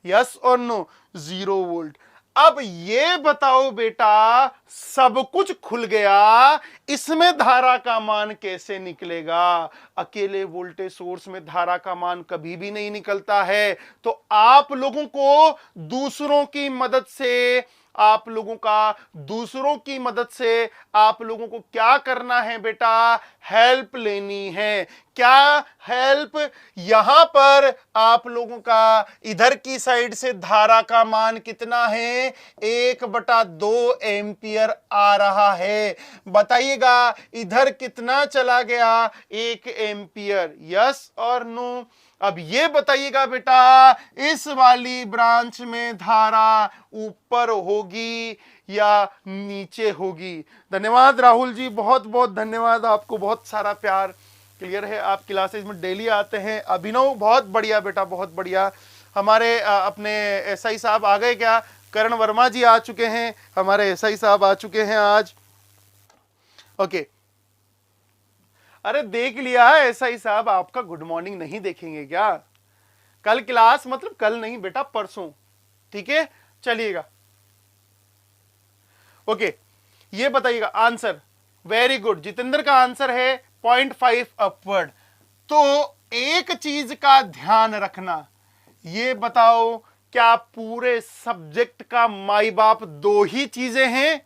यस और नो? 0 वोल्ट। अब ये बताओ बेटा, सब कुछ खुल गया, इसमें धारा का मान कैसे निकलेगा? अकेले वोल्टेज सोर्स में धारा का मान कभी भी नहीं निकलता है। तो आप लोगों को दूसरों की मदद से, आप लोगों को क्या करना है बेटा? हेल्प लेनी है। क्या हेल्प? यहां पर आप लोगों का इधर की साइड से धारा का मान कितना है? 1/2 एम्पियर आ रहा है। बताइएगा इधर कितना चला गया? 1 एम्पियर। यस और नो? अब ये बताइएगा बेटा, इस वाली ब्रांच में धारा ऊपर होगी या नीचे होगी? धन्यवाद राहुल जी, बहुत बहुत धन्यवाद आपको, बहुत सारा प्यार। क्लियर है? आप क्लासेज में डेली आते हैं। अभिनव बहुत बढ़िया बेटा, बहुत बढ़िया। हमारे अपने एसआई साहब आ गए क्या? करण वर्मा जी आ चुके हैं, हमारे एसआई साहब आ चुके हैं आज। ओके, अरे देख लिया एसआई साहब, आपका गुड मॉर्निंग नहीं देखेंगे क्या? कल क्लास, मतलब कल नहीं बेटा, परसों। ठीक है, चलिएगा। ओके, ये बताइएगा आंसर। वेरी गुड, जितेंद्र का आंसर है 0.5 अपवर्ड। तो एक चीज का ध्यान रखना, ये बताओ क्या पूरे सब्जेक्ट का माई बाप 2 ही चीजें हैं?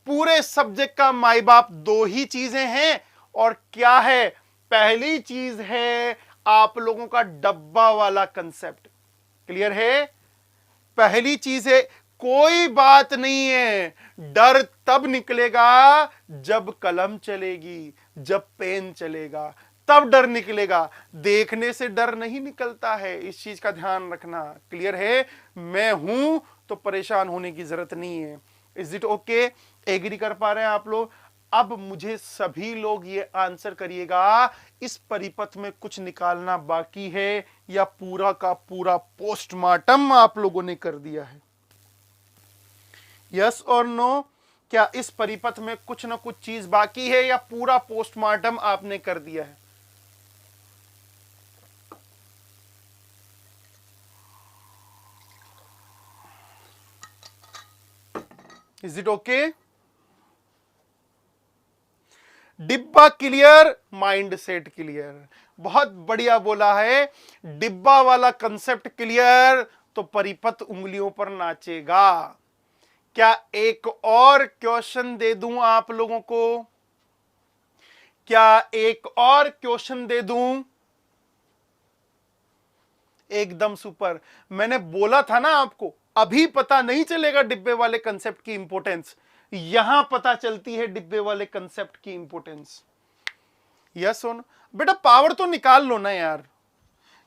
पूरे सब्जेक्ट का माई बाप 2 ही चीजें हैं। और क्या है? पहली चीज है आप लोगों का डब्बा वाला कंसेप्ट। क्लियर है? पहली चीज है, कोई बात नहीं है, डर तब निकलेगा जब कलम चलेगी, जब पेन चलेगा, तब डर निकलेगा। देखने से डर नहीं निकलता है, इस चीज का ध्यान रखना। क्लियर है? मैं हूं तो परेशान होने की जरूरत नहीं है। Is it okay? एग्री कर पा रहे हैं आप लोग? अब मुझे सभी लोग ये आंसर करिएगा, इस परिपथ में कुछ निकालना बाकी है या पूरा का पूरा पोस्टमार्टम आप लोगों ने कर दिया है? यस और नो? क्या इस परिपथ में कुछ ना कुछ चीज बाकी है या पूरा पोस्टमार्टम आपने कर दिया है? Is it okay? डिब्बा क्लियर, माइंड सेट क्लियर। बहुत बढ़िया बोला है। डिब्बा वाला कंसेप्ट क्लियर तो परिपथ उंगलियों पर नाचेगा। क्या एक और क्वेश्चन दे दूं आप लोगों को? क्या एक और क्वेश्चन दे दूं? एकदम सुपर। मैंने बोला था ना आपको, अभी पता नहीं चलेगा डिब्बे वाले कंसेप्ट की इंपॉर्टेंस, यहां पता चलती है डिब्बे वाले कंसेप्ट की इंपॉर्टेंस। यस सुन बेटा, पावर तो निकाल लो ना यार।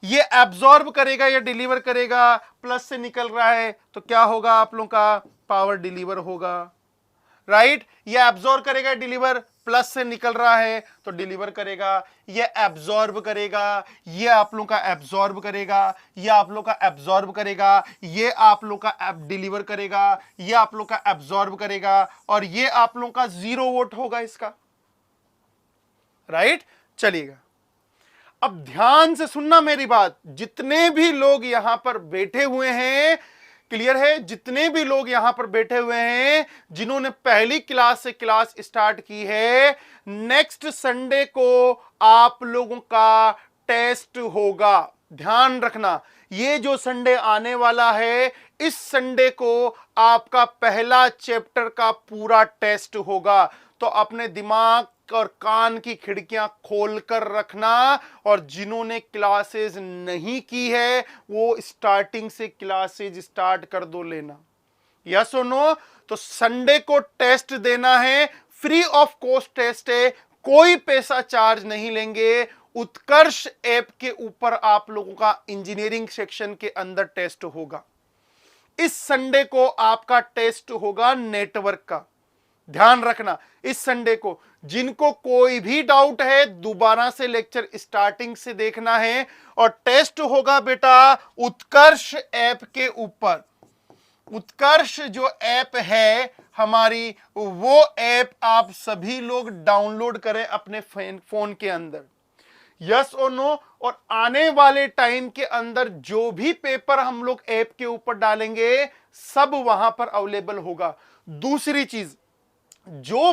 ये एब्जॉर्ब करेगा या डिलीवर करेगा? प्लस से निकल रहा है तो क्या होगा आप लोगों का? पावर डिलीवर होगा। राइट? ये एब्जॉर्ब करेगा, डिलीवर, प्लस से निकल रहा है तो डिलीवर करेगा। ये एब्जॉर्ब करेगा, ये आप लोगों का एब्जॉर्ब करेगा, ये आप लोग का एब्जॉर्ब करेगा, ये आप लोग का डिलीवर करेगा, ये आप लोग का एब्जॉर्ब करेगा, और ये आप लोग का 0 वोल्ट होगा इसका। राइट? चलिएगा, अब ध्यान से सुनना मेरी बात। जितने भी लोग यहां पर बैठे हुए हैं, क्लियर है? जितने भी लोग यहां पर बैठे हुए हैं जिन्होंने पहली क्लास से क्लास स्टार्ट की है, नेक्स्ट संडे को आप लोगों का टेस्ट होगा। ध्यान रखना, ये जो संडे आने वाला है, इस संडे को आपका पहला चैप्टर का पूरा टेस्ट होगा। तो अपने दिमाग और कान की खिड़कियां खोलकर रखना, और जिन्होंने क्लासेस नहीं की है वो स्टार्टिंग से क्लासेस स्टार्ट कर दो लेना। यस और नो? तो संडे को टेस्ट देना है, फ्री ऑफ कॉस्ट टेस्ट है, कोई पैसा चार्ज नहीं लेंगे। उत्कर्ष ऐप के ऊपर आप लोगों का इंजीनियरिंग सेक्शन के अंदर टेस्ट होगा। इस संडे को आपका टेस्ट होगा नेटवर्क का। ध्यान रखना, इस संडे को जिनको कोई भी डाउट है दोबारा से लेक्चर स्टार्टिंग से देखना है, और टेस्ट होगा बेटा उत्कर्ष ऐप के ऊपर। उत्कर्ष जो ऐप है हमारी, वो ऐप आप सभी लोग डाउनलोड करें अपने फोन के अंदर। यस और नो? और आने वाले टाइम के अंदर जो भी पेपर हम लोग ऐप के ऊपर डालेंगे सब वहां पर अवेलेबल होगा। दूसरी चीज, जो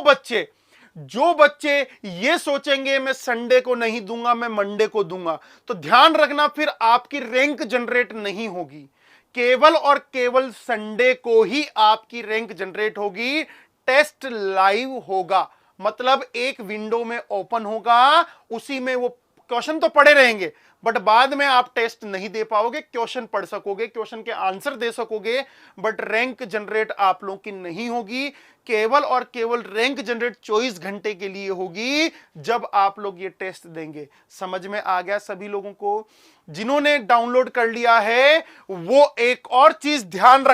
बच्चे ये सोचेंगे मैं संडे को नहीं दूंगा, मैं मंडे को दूंगा, तो ध्यान रखना फिर आपकी रैंक जनरेट नहीं होगी। केवल और केवल संडे को ही आपकी रैंक जनरेट होगी। टेस्ट लाइव होगा, मतलब एक विंडो में ओपन होगा, उसी में वो क्वेश्चन तो पढ़े रहेंगे, बट बाद में आप टेस्ट नहीं दे पाओगे। क्वेश्चन पढ़ सकोगे, क्वेश्चन के आंसर दे सकोगे, बट रैंक जनरेट आप लोगों की नहीं होगी। केवल और केवल रैंक जनरेट 24 घंटे के लिए होगी जब आप लोग ये टेस्ट देंगे। समझ में आ गया सभी लोगों को? जिन्होंने डाउनलोड कर लिया है वो एक और चीज ध्यान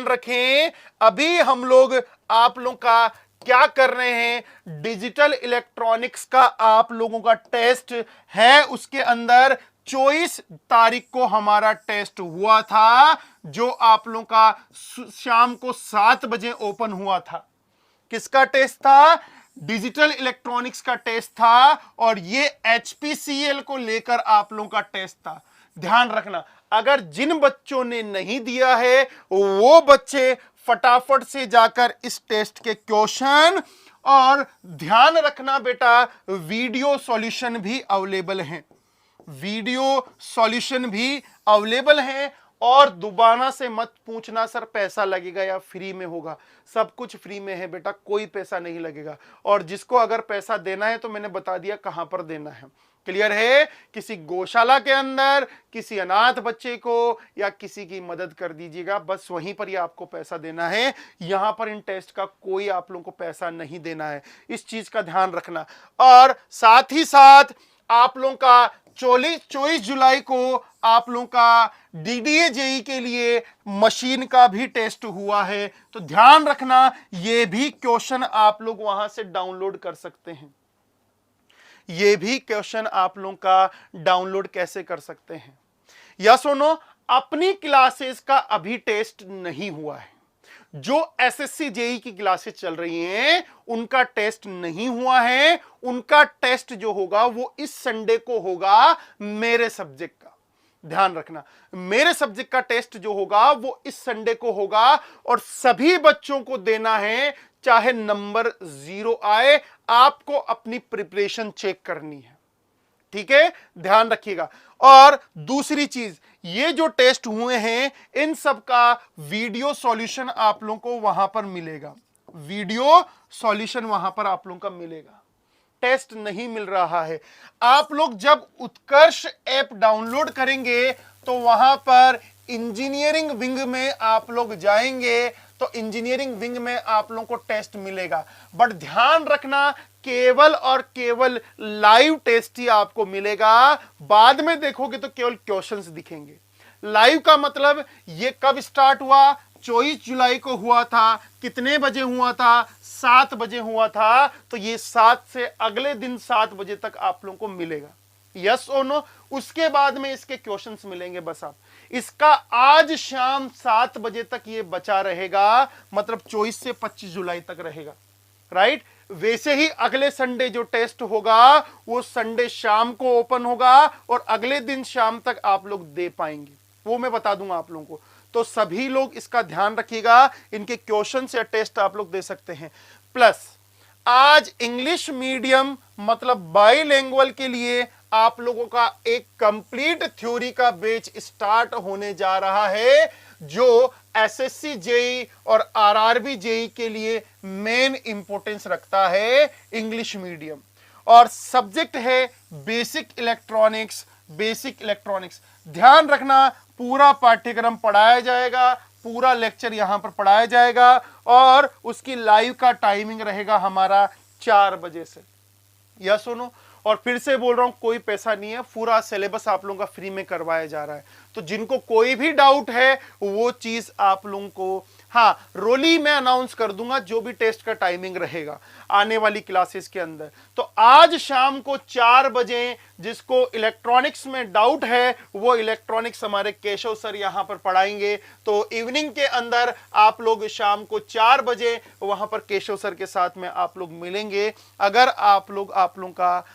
रखें, अभी हम लोग आप लोग का क्या कर रहे हैं, डिजिटल इलेक्ट्रॉनिक्स का आप लोगों का टेस्ट है। उसके अंदर 24 तारीख को हमारा टेस्ट हुआ था, जो आप लोगों का शाम को 7 बजे ओपन हुआ था। किसका टेस्ट था? डिजिटल इलेक्ट्रॉनिक्स का टेस्ट था, और ये HPCL को लेकर आप लोगों का टेस्ट था। ध्यान रखना, अगर जिन बच्चों ने नहीं दिया है वो बच्चे फटाफट से जाकर इस टेस्ट के क्वेश्चन, और ध्यान रखना बेटा वीडियो सॉल्यूशन भी अवेलेबल हैं। और दोबारा से मत पूछना सर पैसा लगेगा या फ्री में होगा, सब कुछ फ्री में है बेटा, कोई पैसा नहीं लगेगा। और जिसको अगर पैसा देना है तो मैंने बता दिया कहां पर देना है। क्लियर है? किसी गौशाला के अंदर किसी अनाथ बच्चे को या किसी की मदद कर दीजिएगा, बस वहीं पर ही आपको पैसा देना है। यहां पर इन टेस्ट का कोई आप लोगों को पैसा नहीं देना है, इस चीज का ध्यान रखना। और साथ ही साथ आप लोगों का 24 जुलाई को आप लोगों का DDA JEE के लिए मशीन का भी टेस्ट हुआ है, तो ध्यान रखना ये भी क्वेश्चन आप लोग वहां से डाउनलोड कर सकते हैं। ये भी क्वेश्चन आप लोगों का डाउनलोड कैसे कर सकते हैं? या सुनो, अपनी क्लासेस का अभी टेस्ट नहीं हुआ है। जो SSC JEE की क्लासेस चल रही हैं उनका टेस्ट नहीं हुआ है। उनका टेस्ट जो होगा वो इस संडे को होगा मेरे सब्जेक्ट का। ध्यान रखना, मेरे सब्जेक्ट का टेस्ट जो होगा वो इस संडे को होगा, और सभी बच्चों को देना है, चाहे नंबर 0 आए, आपको अपनी प्रिपरेशन चेक करनी है। ठीक है, ध्यान रखिएगा। और दूसरी चीज, ये जो टेस्ट हुए हैं इन सब का वीडियो सॉल्यूशन आप लोगों को वहां पर मिलेगा। वीडियो सॉल्यूशन वहां पर आप लोगों का मिलेगा। टेस्ट नहीं मिल रहा है, आप लोग जब उत्कर्ष ऐप डाउनलोड करेंगे तो वहां पर इंजीनियरिंग विंग में आप लोग जाएंगे तो इंजीनियरिंग विंग में आप लोगों को टेस्ट मिलेगा। बट ध्यान रखना, केवल और केवल लाइव टेस्ट ही आपको मिलेगा। बाद में देखोगे तो केवल क्वेश्चंस दिखेंगे। लाइव का मतलब ये कब स्टार्ट हुआ? 24 जुलाई को हुआ था। कितने बजे हुआ था? 7 बजे हुआ था। तो ये 7 से अगले दिन 7 बजे तक आप लोगों को मिलेगा। यस और नो? उसके बाद में इसके क्वेश्चंस मिलेंगे। बस आप इसका आज शाम 7 बजे तक ये बचा रहेगा, मतलब 24 से 25 जुलाई तक रहेगा। राइट? वैसे ही अगले संडे जो टेस्ट होगा वो संडे शाम को ओपन होगा और अगले दिन शाम तक आप लोग दे पाएंगे, वो मैं बता दूंगा आप लोगों को। तो सभी लोग इसका ध्यान रखिएगा, इनके क्वेश्चन या टेस्ट आप लोग दे सकते हैं। प्लस आज इंग्लिश मीडियम मतलब बाईलिंगुअल के लिए आप लोगों का एक कंप्लीट थ्योरी का बैच स्टार्ट होने जा रहा है, जो एसएससी जेई और आरआरबी जेई के लिए मेन इंपॉर्टेंस रखता है, इंग्लिश मीडियम। और सब्जेक्ट है बेसिक इलेक्ट्रॉनिक्स। बेसिक इलेक्ट्रॉनिक्स ध्यान रखना, पूरा पाठ्यक्रम पढ़ाया जाएगा, पूरा लेक्चर यहां पर पढ़ाया जाएगा, और उसकी लाइव का टाइमिंग रहेगा हमारा 4 बजे से। या सुनो, और फिर से बोल रहा हूं, कोई पैसा नहीं है, पूरा सिलेबस आप लोगों का फ्री में करवाया जा रहा है। तो जिनको कोई भी डाउट है वो चीज आप लोगों को, हाँ, रोली मैं अनाउंस कर दूंगा जो भी टेस्ट का टाइमिंग रहेगा आने वाली क्लासेस के अंदर। तो आज शाम को 4 बजे जिसको इलेक्ट्रॉनिक्स में डाउट है वो इलेक्ट्रॉनिक्स हमारे केशव सर यहां पर पढ़ाएंगे। तो इवनिंग के अंदर आप लोग शाम को 4 बजे वहां पर केशव सर के साथ में आप लोग मिलेंगे। अगर आप लोगों का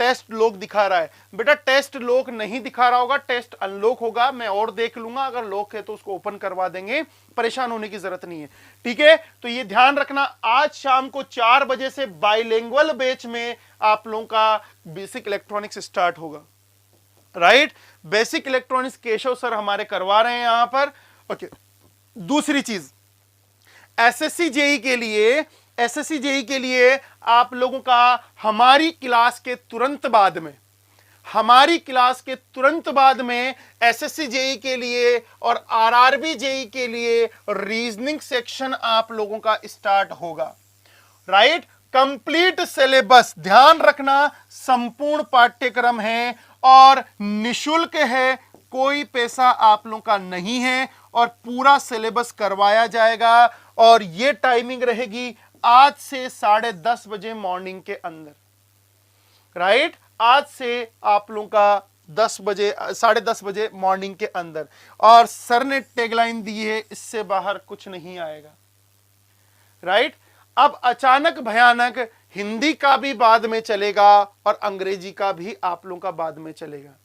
टेस्ट लॉक दिखा रहा है, बेटा टेस्ट लॉक नहीं दिखा रहा होगा, टेस्ट अनलॉक होगा, मैं और देख लूंगा, अगर लॉक है तो उसको ओपन करवा देंगे, परेशान होने की जरूरत नहीं है, ठीक है। तो ये ध्यान रखना, आज शाम को 4 बजे से बाइलिंगुअल बैच में आप लोगों का बेसिक इलेक्ट्रॉनिक्स स्टार्ट होगा, right. Basic electronics Keshav sir हमारे करवा रहे हैं यहां पर, ओके। दूसरी चीज, एसएससी जेई के लिए आप लोगों का हमारी क्लास के तुरंत बाद में एसएससी जेई के लिए और आरआरबी जेई के लिए रीजनिंग सेक्शन आप लोगों का स्टार्ट होगा, राइट। कंप्लीट सिलेबस, ध्यान रखना, संपूर्ण पाठ्यक्रम है और निशुल्क है, कोई पैसा आप लोगों का नहीं है, और पूरा सिलेबस करवाया जाएगा। और ये टाइमिंग रहेगी आज से 10:30 बजे मॉर्निंग के अंदर, राइट। आज से आप लोगों का 10:30 बजे मॉर्निंग के अंदर। और सर ने टैगलाइन दी है, इससे बाहर कुछ नहीं आएगा, राइट। अब अचानक भयानक हिंदी का भी बाद में चलेगा और अंग्रेजी का भी आप लोगों का बाद में चलेगा,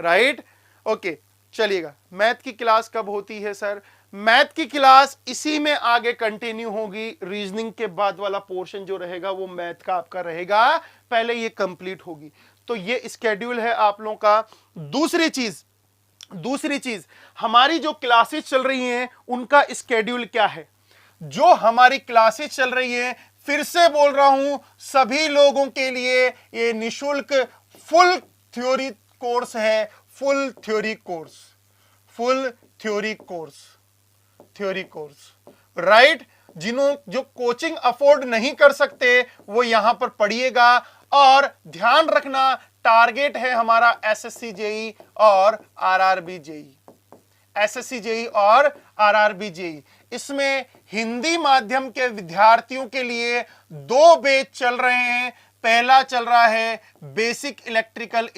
राइट, ओके। चलिएगा, मैथ की क्लास कब होती है सर? मैथ की क्लास इसी में आगे कंटिन्यू होगी। रीजनिंग के बाद वाला पोर्शन जो रहेगा वो मैथ का आपका रहेगा, पहले ये कंप्लीट होगी। तो ये स्केड्यूल है आप लोगों का। दूसरी चीज हमारी जो क्लासेस चल रही हैं उनका स्केड्यूल क्या है। जो हमारी क्लासेस चल रही है, फिर से बोल रहा हूं, सभी लोगों के लिए ये निशुल्क फुल थ्योरी कोर्स है, फुल थ्योरी कोर्स, राइट। जो कोचिंग अफोर्ड नहीं कर सकते वो यहां पर पढ़िएगा। और ध्यान रखना, टारगेट है हमारा एसएससी जेई और आरआरबी जेई। इसमें हिंदी माध्यम के विद्यार्थियों के लिए 2 बैच चल रहे हैं। पहला चल रहा है बेसिक इलेक्ट्रिकल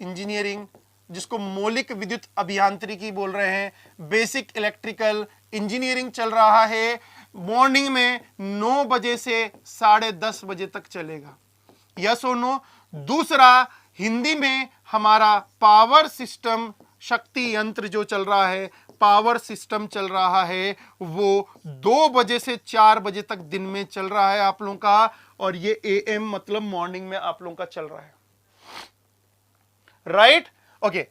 इंजीनियरिंग, जिसको मौलिक विद्युत अभियांत्रिकी बोल रहे हैं। बेसिक इलेक्ट्रिकल इंजीनियरिंग चल रहा है, मॉर्निंग में 9 बजे से 10:30 बजे तक चलेगा, यस और नो। दूसरा हिंदी में हमारा पावर सिस्टम, शक्ति यंत्र जो चल रहा है, पावर सिस्टम चल रहा है, वो 2 बजे से 4 बजे तक दिन में चल रहा है आप लोगों का। और ये एएम मतलब मॉर्निंग में आप लोगों का चल रहा है, राइट, ओके।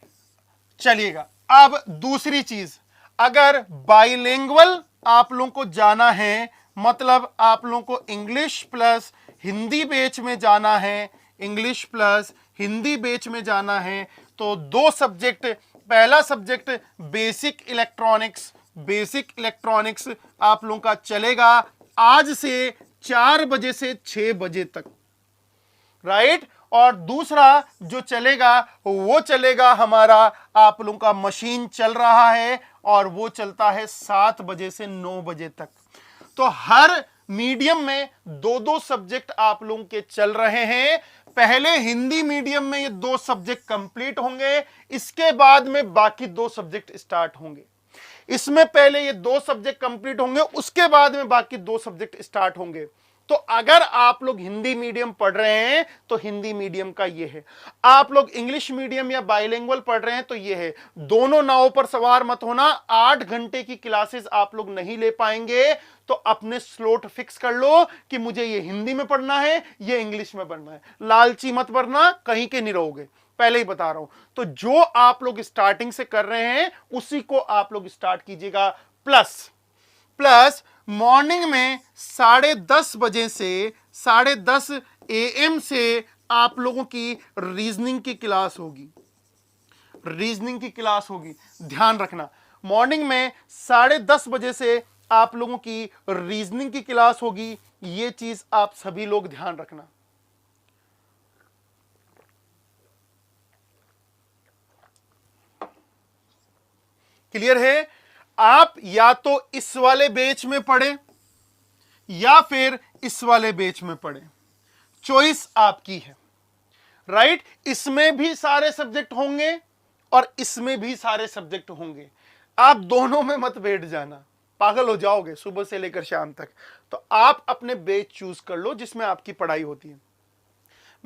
चलिएगा, अब दूसरी चीज, अगर बाइलिंगुअल आप लोगों को जाना है, मतलब आप लोगों को इंग्लिश प्लस हिंदी बैच में जाना है, तो 2 सब्जेक्ट। पहला सब्जेक्ट बेसिक इलेक्ट्रॉनिक्स आप लोगों का चलेगा आज से 4 बजे से 6 बजे तक, राइट। और दूसरा जो चलेगा वो चलेगा हमारा, आप लोगों का मशीन चल रहा है और वो चलता है 7 बजे से 9 बजे तक। तो हर मीडियम में 2-2 सब्जेक्ट आप लोगों के चल रहे हैं। पहले हिंदी मीडियम में ये 2 सब्जेक्ट कंप्लीट होंगे, इसके बाद में बाकी 2 सब्जेक्ट स्टार्ट होंगे। इसमें पहले ये 2 सब्जेक्ट कंप्लीट होंगे, उसके बाद में बाकी 2 सब्जेक्ट स्टार्ट होंगे। तो अगर आप लोग हिंदी मीडियम पढ़ रहे हैं तो हिंदी मीडियम का ये है, आप लोग इंग्लिश मीडियम या बाइलिंगुअल पढ़ रहे हैं तो ये है। दोनों नावों पर सवार मत होना। 8 घंटे की क्लासेस आप लोग नहीं ले पाएंगे तो अपने स्लॉट फिक्स कर लो कि मुझे ये हिंदी में पढ़ना है, ये इंग्लिश में पढ़ना है। लालची मत बनना, कहीं के नहीं रहोगे, पहले ही बता रहा हूं। तो जो आप लोग स्टार्टिंग से कर रहे हैं उसी को आप लोग स्टार्ट कीजिएगा। प्लस मॉर्निंग में 10:30 बजे से 10:30 AM से आप लोगों की रीजनिंग की क्लास होगी। रीजनिंग की क्लास होगी, ध्यान रखना। मॉर्निंग में 10:30 बजे से आप लोगों की रीजनिंग की क्लास होगी। ये चीज आप सभी लोग ध्यान रखना। क्लियर है? आप या तो इस वाले बैच में पढ़े या फिर इस वाले बैच में पढ़े, चॉइस आपकी है। राइट? इसमें भी सारे सब्जेक्ट होंगे और इसमें भी सारे सब्जेक्ट होंगे। आप दोनों में मत बैठ जाना, पागल हो जाओगे सुबह से लेकर शाम तक। तो आप अपने बैच चूज कर लो जिसमें आपकी पढ़ाई होती है।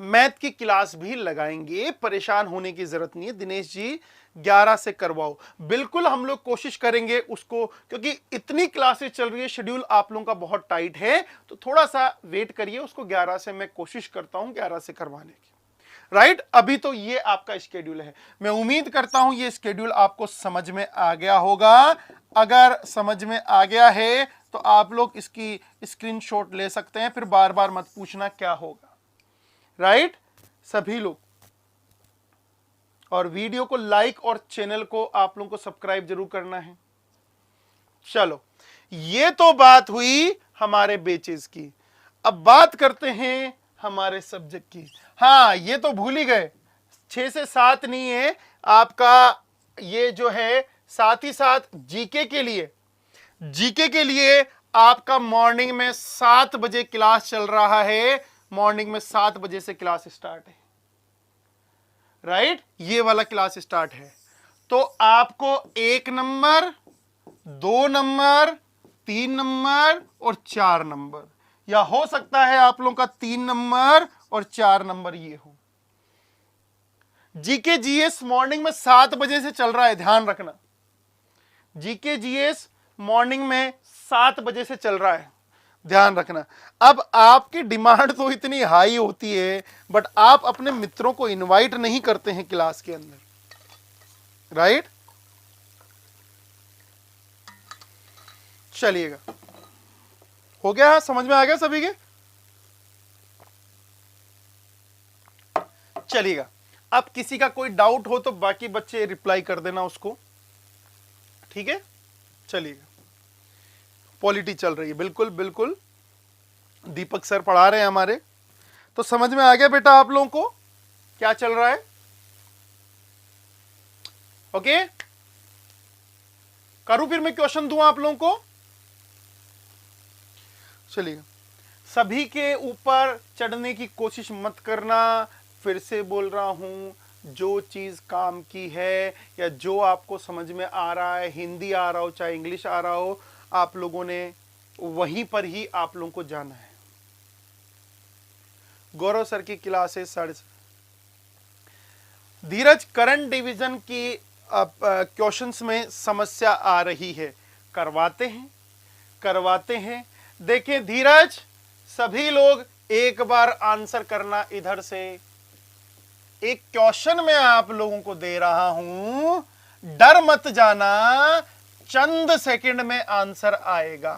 मैथ की क्लास भी लगाएंगे, परेशान होने की जरूरत नहीं है। दिनेश जी 11 से करवाओ, बिल्कुल हम लोग कोशिश करेंगे उसको, क्योंकि इतनी क्लासेस चल रही है, शेड्यूल आप लोगों का बहुत टाइट है, तो थोड़ा सा वेट करिए। उसको 11 से मैं कोशिश करता हूं 11 से करवाने की। राइट? अभी तो ये आपका शेड्यूल है। मैं उम्मीद करता हूं ये शेड्यूल आपको समझ में आ गया होगा। अगर समझ में आ गया है तो आप लोग इसकी स्क्रीनशॉट ले सकते हैं, फिर बार बार मत पूछना क्या होगा। राइट? सभी लोग, और वीडियो को लाइक और चैनल को आप लोगों को सब्सक्राइब जरूर करना है। चलो, ये तो बात हुई हमारे बेचेस की। अब बात करते हैं हमारे सब्जेक्ट की। हाँ, ये तो भूल ही गए, 6 से 7 नहीं है आपका, ये जो है साथ ही साथ जीके के लिए, जीके के लिए आपका मॉर्निंग में 7 बजे क्लास चल रहा है। मॉर्निंग में 7 बजे से क्लास स्टार्ट है। राइट? ये वाला क्लास स्टार्ट है। तो आपको 1 नंबर, 2 नंबर, 3 नंबर और 4 नंबर, या हो सकता है आप लोगों का 3 नंबर और 4 नंबर ये हो। जीके जीएस मॉर्निंग में 7 बजे से चल रहा है, ध्यान रखना। जीके जीएस मॉर्निंग में 7 बजे से चल रहा है, ध्यान रखना। अब आपकी डिमांड तो इतनी हाई होती है, बट आप अपने मित्रों को इनवाइट नहीं करते हैं क्लास के अंदर। राइट? चलिएगा, हो गया, समझ में आ गया सभी के? चलिएगा, अब किसी का कोई डाउट हो तो बाकी बच्चे रिप्लाई कर देना उसको, ठीक है? चलिएगा, पॉलिटी चल रही है, बिल्कुल बिल्कुल, दीपक सर पढ़ा रहे हैं हमारे। तो समझ में आ गया बेटा आप लोगों को क्या चल रहा है? ओके, करूं फिर मैं क्वेश्चन दूं आप लोगों को? चलिए, सभी के ऊपर चढ़ने की कोशिश मत करना। फिर से बोल रहा हूं, जो चीज काम की है या जो आपको समझ में आ रहा है, हिंदी आ रहा हो चाहे इंग्लिश आ रहा हो, आप लोगों ने वहीं पर ही आप लोगों को जाना है। गौरव सर की क्लासेस 7:30। धीरज, करंट डिवीजन की क्वेश्चंस में समस्या आ रही है, करवाते हैं, करवाते हैं। देखें धीरज, सभी लोग एक बार आंसर करना इधर से। एक क्वेश्चन मैं आप लोगों को दे रहा हूं, डर मत जाना, चंद सेकंड में आंसर आएगा।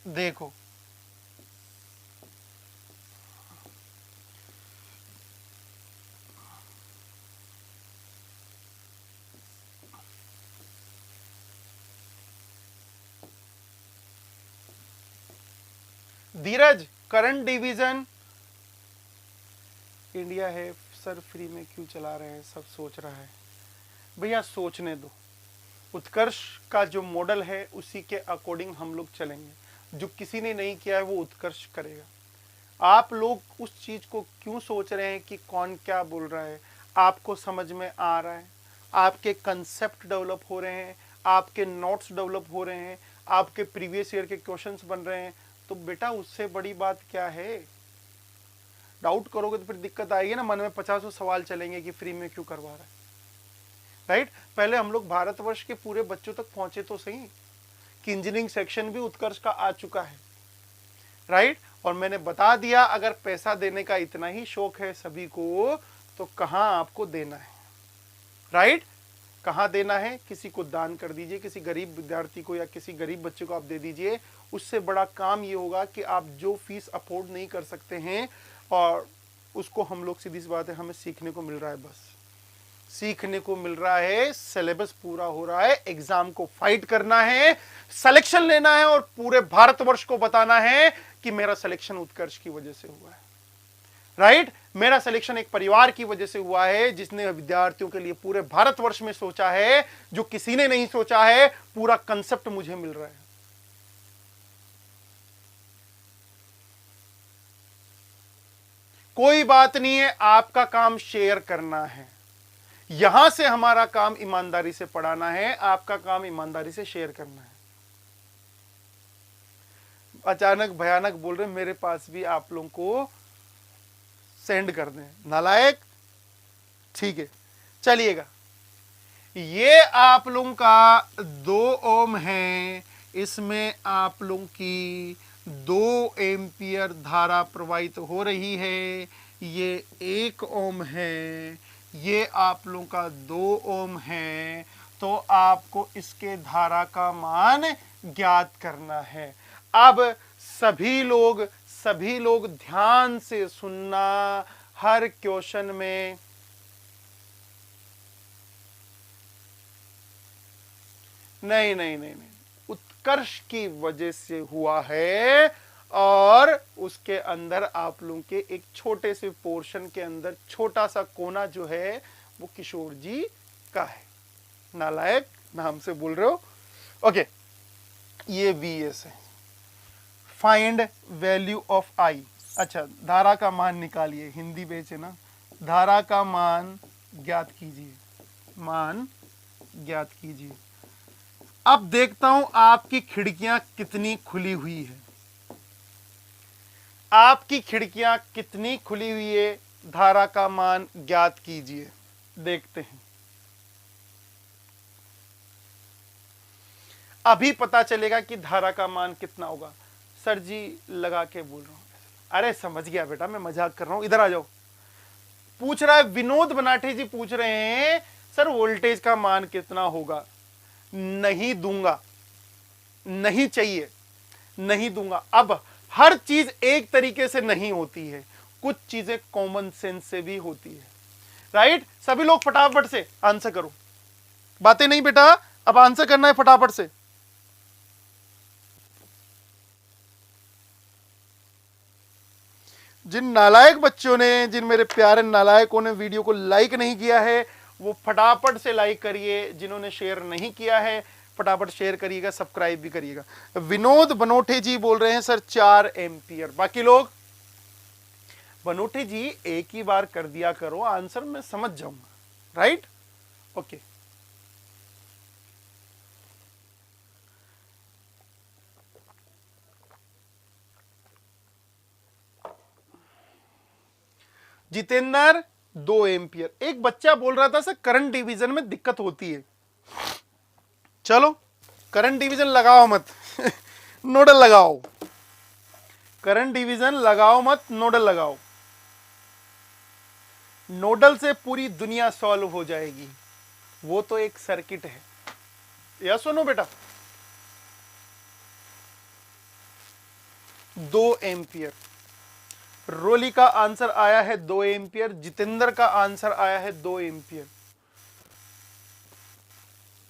देखो, धीरज, करंट डिवीजन इंडिया है सर, फ्री में क्यों चला रहे हैं, सब सोच रहा है। भैया सोचने दो, उत्कर्ष का जो मॉडल है उसी के अकॉर्डिंग हम लोग चलेंगे। जो किसी ने नहीं किया है वो उत्कर्ष करेगा। आप लोग उस चीज को क्यों सोच रहे हैं कि कौन क्या बोल रहा है? आपको समझ में आ रहा है आपके कंसेप्ट डेवलप हो रहे हैं, आपके नोट्स डेवलप हो रहे हैं, आपके प्रीवियस ईयर के क्वेश्चंस बन रहे हैं, तो बेटा उससे बड़ी बात क्या है। डाउट करोगे तो फिर दिक्कत आएगी ना, मन में 50 सवाल चलेंगे कि फ्री में क्यों करवा रहा है, राइट। पहले हम लोग भारतवर्ष के पूरे बच्चों तक पहुंचे तो सही कि इंजीनियरिंग सेक्शन भी उत्कर्ष का आ चुका है, राइट। और मैंने बता दिया अगर पैसा देने का इतना ही शौक है सभी को तो कहां आपको देना है, राइट। कहां देना है, किसी को दान कर दीजिए, किसी गरीब विद्यार्थी को या किसी गरीब बच्चे को आप दे दीजिए। उससे बड़ा काम ये होगा कि आप जो फीस अफोर्ड नहीं कर सकते हैं और उसको हम लोग, सीधी सी बात है, हमें सीखने को मिल रहा है, बस सीखने को मिल रहा है, सिलेबस पूरा हो रहा है, एग्जाम को फाइट करना है, सिलेक्शन लेना है और पूरे भारतवर्ष को बताना है कि मेरा सिलेक्शन उत्कर्ष की वजह से हुआ है, राइट। मेरा सिलेक्शन एक परिवार की वजह से हुआ है जिसने विद्यार्थियों के लिए पूरे भारतवर्ष में सोचा है, जो किसी ने नहीं सोचा है। पूरा कंसेप्ट मुझे मिल रहा है। कोई बात नहीं है, आपका काम शेयर करना है। यहां से हमारा काम ईमानदारी से पढ़ाना है, आपका काम ईमानदारी से शेयर करना है। अचानक भयानक बोल रहे मेरे पास भी आप लोगों को सेंड कर दें, नालायक। ठीक है, चलिएगा। ये आप लोगों का 2 ओम है, इसमें आप लोगों की 2 एम्पियर धारा प्रवाहित हो रही है। ये 1 ओम है, ये आप लोगों का 2 ओम है। तो आपको इसके धारा का मान ज्ञात करना है। अब सभी लोग ध्यान से सुनना। हर क्वेश्चन में नहीं, उत्कर्ष की वजह से हुआ है और उसके अंदर आप लोगों के एक छोटे से पोर्शन के अंदर छोटा सा कोना जो है वो किशोर जी का है। नालायक नाम से बोल रहे हो। ओके, ये VS है। Find value of I। अच्छा, धारा का मान निकालिए, हिंदी बेचे ना। धारा का मान ज्ञात कीजिए, मान ज्ञात कीजिए। अब देखता हूं आपकी खिड़कियां कितनी खुली हुई है। आपकी खिड़कियां कितनी खुली हुई है, धारा का मान ज्ञात कीजिए। देखते हैं, अभी पता चलेगा कि धारा का मान कितना होगा। सर जी लगा के बोल रहा हूं। अरे समझ गया बेटा, मैं मजाक कर रहा हूं, इधर आ जाओ। पूछ रहा है विनोद बनाठे जी, पूछ रहे हैं सर वोल्टेज का मान कितना होगा। नहीं दूंगा, नहीं चाहिए, नहीं दूंगा। अब हर चीज एक तरीके से नहीं होती है, कुछ चीजें कॉमन सेंस से भी होती है, राइट। सभी लोग फटाफट से आंसर करो, बातें नहीं बेटा, अब आंसर करना है फटाफट से। जिन नालायक बच्चों ने, जिन मेरे प्यारे नालायकों ने वीडियो को लाइक नहीं किया है वो फटाफट से लाइक करिए। जिन्होंने शेयर नहीं किया है फटाफट शेयर करिएगा, सब्सक्राइब भी करिएगा। विनोद बनोटे जी बोल रहे हैं सर 4 एम्पियर। बाकी लोग, बनोटे जी एक ही बार कर दिया करो, आंसर मैं समझ जाऊंगा, राइट। Okay, Jitendra 2 ampere. एक बच्चा बोल रहा था सर करंट डिवीजन में दिक्कत होती है। चलो करंट डिवीजन लगाओ मत नोडल लगाओ। करंट डिवीजन लगाओ मत, नोडल लगाओ। नोडल से पूरी दुनिया सॉल्व हो जाएगी, वो तो एक सर्किट है। या सुनो बेटा, 2 एम्पियर। रोली का आंसर आया है 2 एम्पियर, जितेंद्र का आंसर आया है 2 एम्पियर।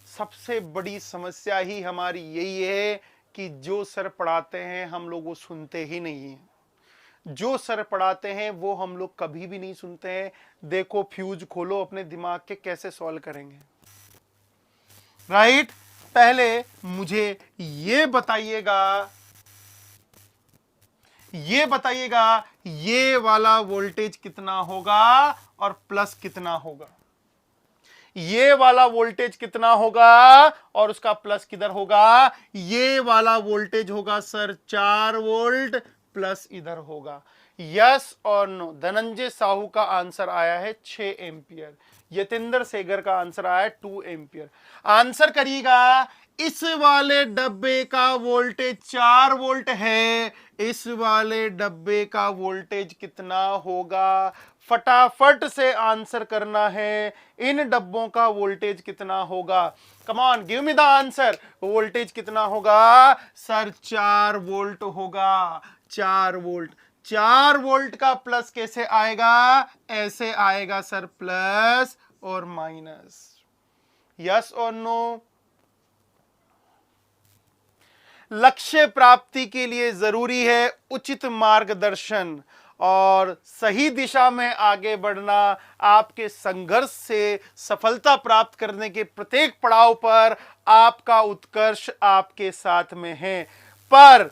सबसे बड़ी समस्या ही हमारी यही है कि जो सर पढ़ाते हैं हम लोग वो सुनते ही नहीं हैं। जो सर पढ़ाते हैं वो हम लोग कभी भी नहीं सुनते हैं। देखो फ्यूज खोलो अपने दिमाग के, कैसे सॉल्व करेंगे, राइट। पहले मुझे ये बताइएगा ये वाला वोल्टेज कितना होगा और प्लस कितना होगा। ये वाला वोल्टेज कितना होगा और उसका प्लस किधर होगा, ये वाला वोल्टेज होगा सर 4 वोल्ट प्लस इधर होगा। यस और नो। धनंजय साहू का आंसर आया है 6 एंपियर। यतेंद्र सेगर का आंसर आया है 2 एंपियर। आंसर करिएगा, इस वाले डब्बे का वोल्टेज 4 वोल्ट है, इस वाले डब्बे का वोल्टेज कितना होगा? फटाफट से आंसर करना है, इन डब्बों का वोल्टेज कितना होगा? Come on, give me the answer. Voltage कितना होगा सर? 4 वोल्ट होगा। 4 वोल्ट। 4 वोल्ट का प्लस कैसे आएगा? ऐसे आएगा सर, प्लस और माइनस। यस और नो? लक्ष्य प्राप्ति के लिए जरूरी है उचित मार्गदर्शन और सही दिशा में आगे बढ़ना। आपके संघर्ष से सफलता प्राप्त करने के प्रत्येक पड़ाव पर आपका उत्कर्ष आपके साथ में है, पर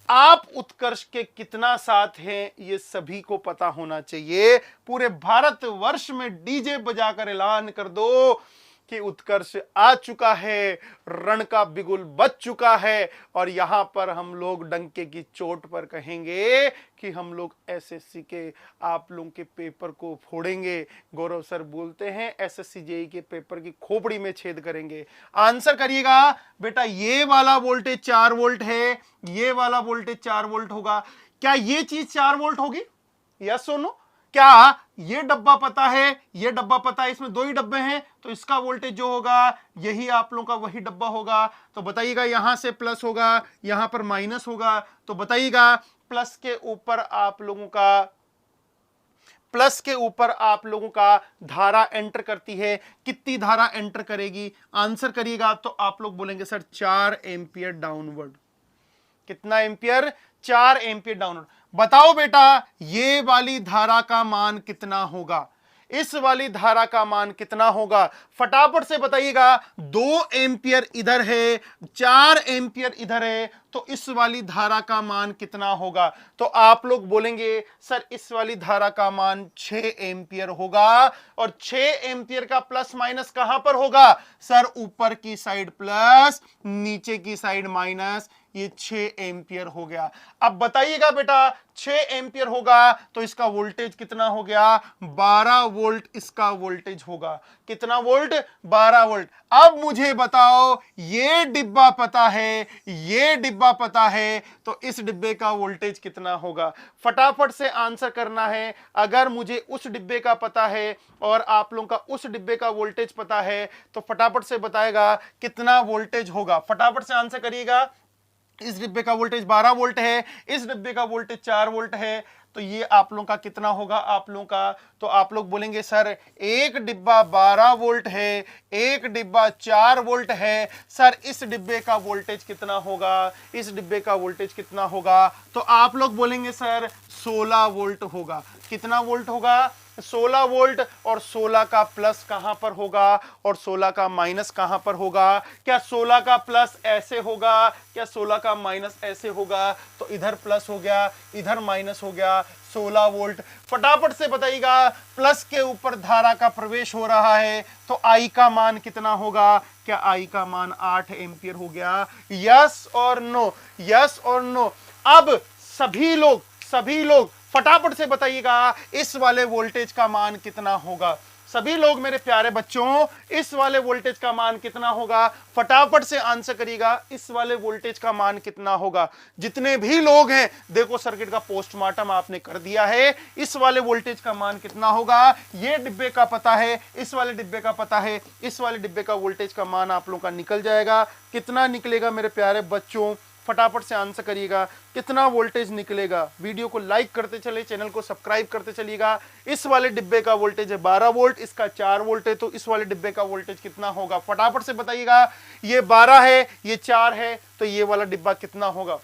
आप उत्कर्ष के कितना साथ हैं ये सभी को पता होना चाहिए। पूरे भारतवर्ष में डीजे बजाकर ऐलान कर दो कि उत्कर्ष आ चुका है, रण का बिगुल बज चुका है, और यहां पर हम लोग डंके की चोट पर कहेंगे कि हम लोग एसएससी के आप लोगों के पेपर को फोड़ेंगे। गौरव सर बोलते हैं एसएससी जेई के पेपर की खोपड़ी में छेद करेंगे। आंसर करिएगा बेटा, ये वाला वोल्टेज 4 वोल्ट है, ये वाला वोल्टेज 4 वोल्ट होगा। क्या ये चीज 4 वोल्ट होगी? यस और नो? क्या ये डब्बा पता है, ये डब्बा पता है, इसमें 2 ही डब्बे हैं, तो इसका वोल्टेज जो होगा यही आप लोगों का वही डब्बा होगा। तो बताइएगा, यहां से प्लस होगा, यहां पर माइनस होगा, तो बताइएगा प्लस के ऊपर आप लोगों का, प्लस के ऊपर आप लोगों का धारा एंटर करती है, कितनी धारा एंटर करेगी? आंसर करिएगा तो आप लोग बोलेंगे सर 4 एंपियर डाउनवर्ड। कितना एंपियर? 4 ampere downward. बताओ बेटा, ये वाली धारा का मान कितना होगा? इस वाली धारा का मान कितना होगा? फटाफट से बताइएगा। 2 एंपियर इधर है, 4 एंपियर इधर है, तो इस वाली धारा का मान कितना होगा? तो आप लोग बोलेंगे सर इस वाली धारा का मान 6 एंपियर होगा। और 6 एंपियर का प्लस माइनस कहां पर होगा? सर ऊपर की साइड प्लस, नीचे की साइड माइनस। ये 6 एंपियर हो गया। अब बताइएगा बेटा, 6 एंपियर होगा तो इसका वोल्टेज कितना हो गया? 12 वोल्ट इसका वोल्टेज होगा। कितना वोल्ट? 12 वोल्ट। अब मुझे बताओ, ये डिब्बा पता है, ये डिब्बा पता है, तो इस डिब्बे का वोल्टेज कितना होगा? फटाफट से आंसर करना है। अगर मुझे उस डिब्बे का पता है और आप लोगों का उस डिब्बे का वोल्टेज पता है तो फटाफट से बताएगा कितना वोल्टेज होगा। फटाफट से आंसर करिएगा। इस डिब्बे का वोल्टेज 12 वोल्ट है, इस डिब्बे का वोल्टेज 4 वोल्ट है, तो ये आप लोगों का कितना होगा? आप लोगों का, तो आप लोग बोलेंगे सर एक डिब्बा 12 वोल्ट है, एक डिब्बा 4 वोल्ट है, सर इस डिब्बे का वोल्टेज कितना होगा? इस डिब्बे का वोल्टेज कितना होगा? तो आप लोग बोलेंगे सर 16 वोल्ट होगा। कितना वोल्ट होगा? 16 वोल्ट। और 16 का प्लस कहां पर होगा और 16 का माइनस कहां पर होगा? क्या 16 का प्लस ऐसे होगा? क्या 16 का माइनस ऐसे होगा? तो इधर प्लस हो गया, इधर माइनस हो गया, 16 वोल्ट। फटाफट से बताइएगा, प्लस के ऊपर धारा का प्रवेश हो रहा है तो आई का मान कितना होगा? क्या आई का मान 8 एंपियर हो गया? यस और नो? यस और नो? अब सभी लोग फटाफट से बताइएगा, इस वाले वोल्टेज का मान कितना होगा? सभी लोग मेरे प्यारे बच्चों, इस वाले वोल्टेज का मान कितना होगा? फटाफट से आंसर करिएगा, इस वाले वोल्टेज का मान कितना होगा? जितने भी लोग हैं, देखो सर्किट का पोस्टमार्टम आपने कर दिया है। इस वाले वोल्टेज का मान कितना होगा? ये डिब्बे का पता है, इस वाले डिब्बे का पता है, इस वाले डिब्बे का वोल्टेज का मान आप लोगों का निकल जाएगा। कितना निकलेगा मेरे प्यारे बच्चों? फटाफट से आंसर करिएगा, कितना वोल्टेज निकलेगा? वीडियो को लाइक करते चले, चैनल को सब्सक्राइब करते चलिएगा। इस वाले डिब्बे का वोल्टेज है 12 वोल्ट, इसका 4 वोल्ट है, तो इस वाले डिब्बे का वोल्टेज कितना होगा? फटाफट से बताइएगा। ये 12 है, ये 4 है, तो ये वाला डिब्बा कितना होगा?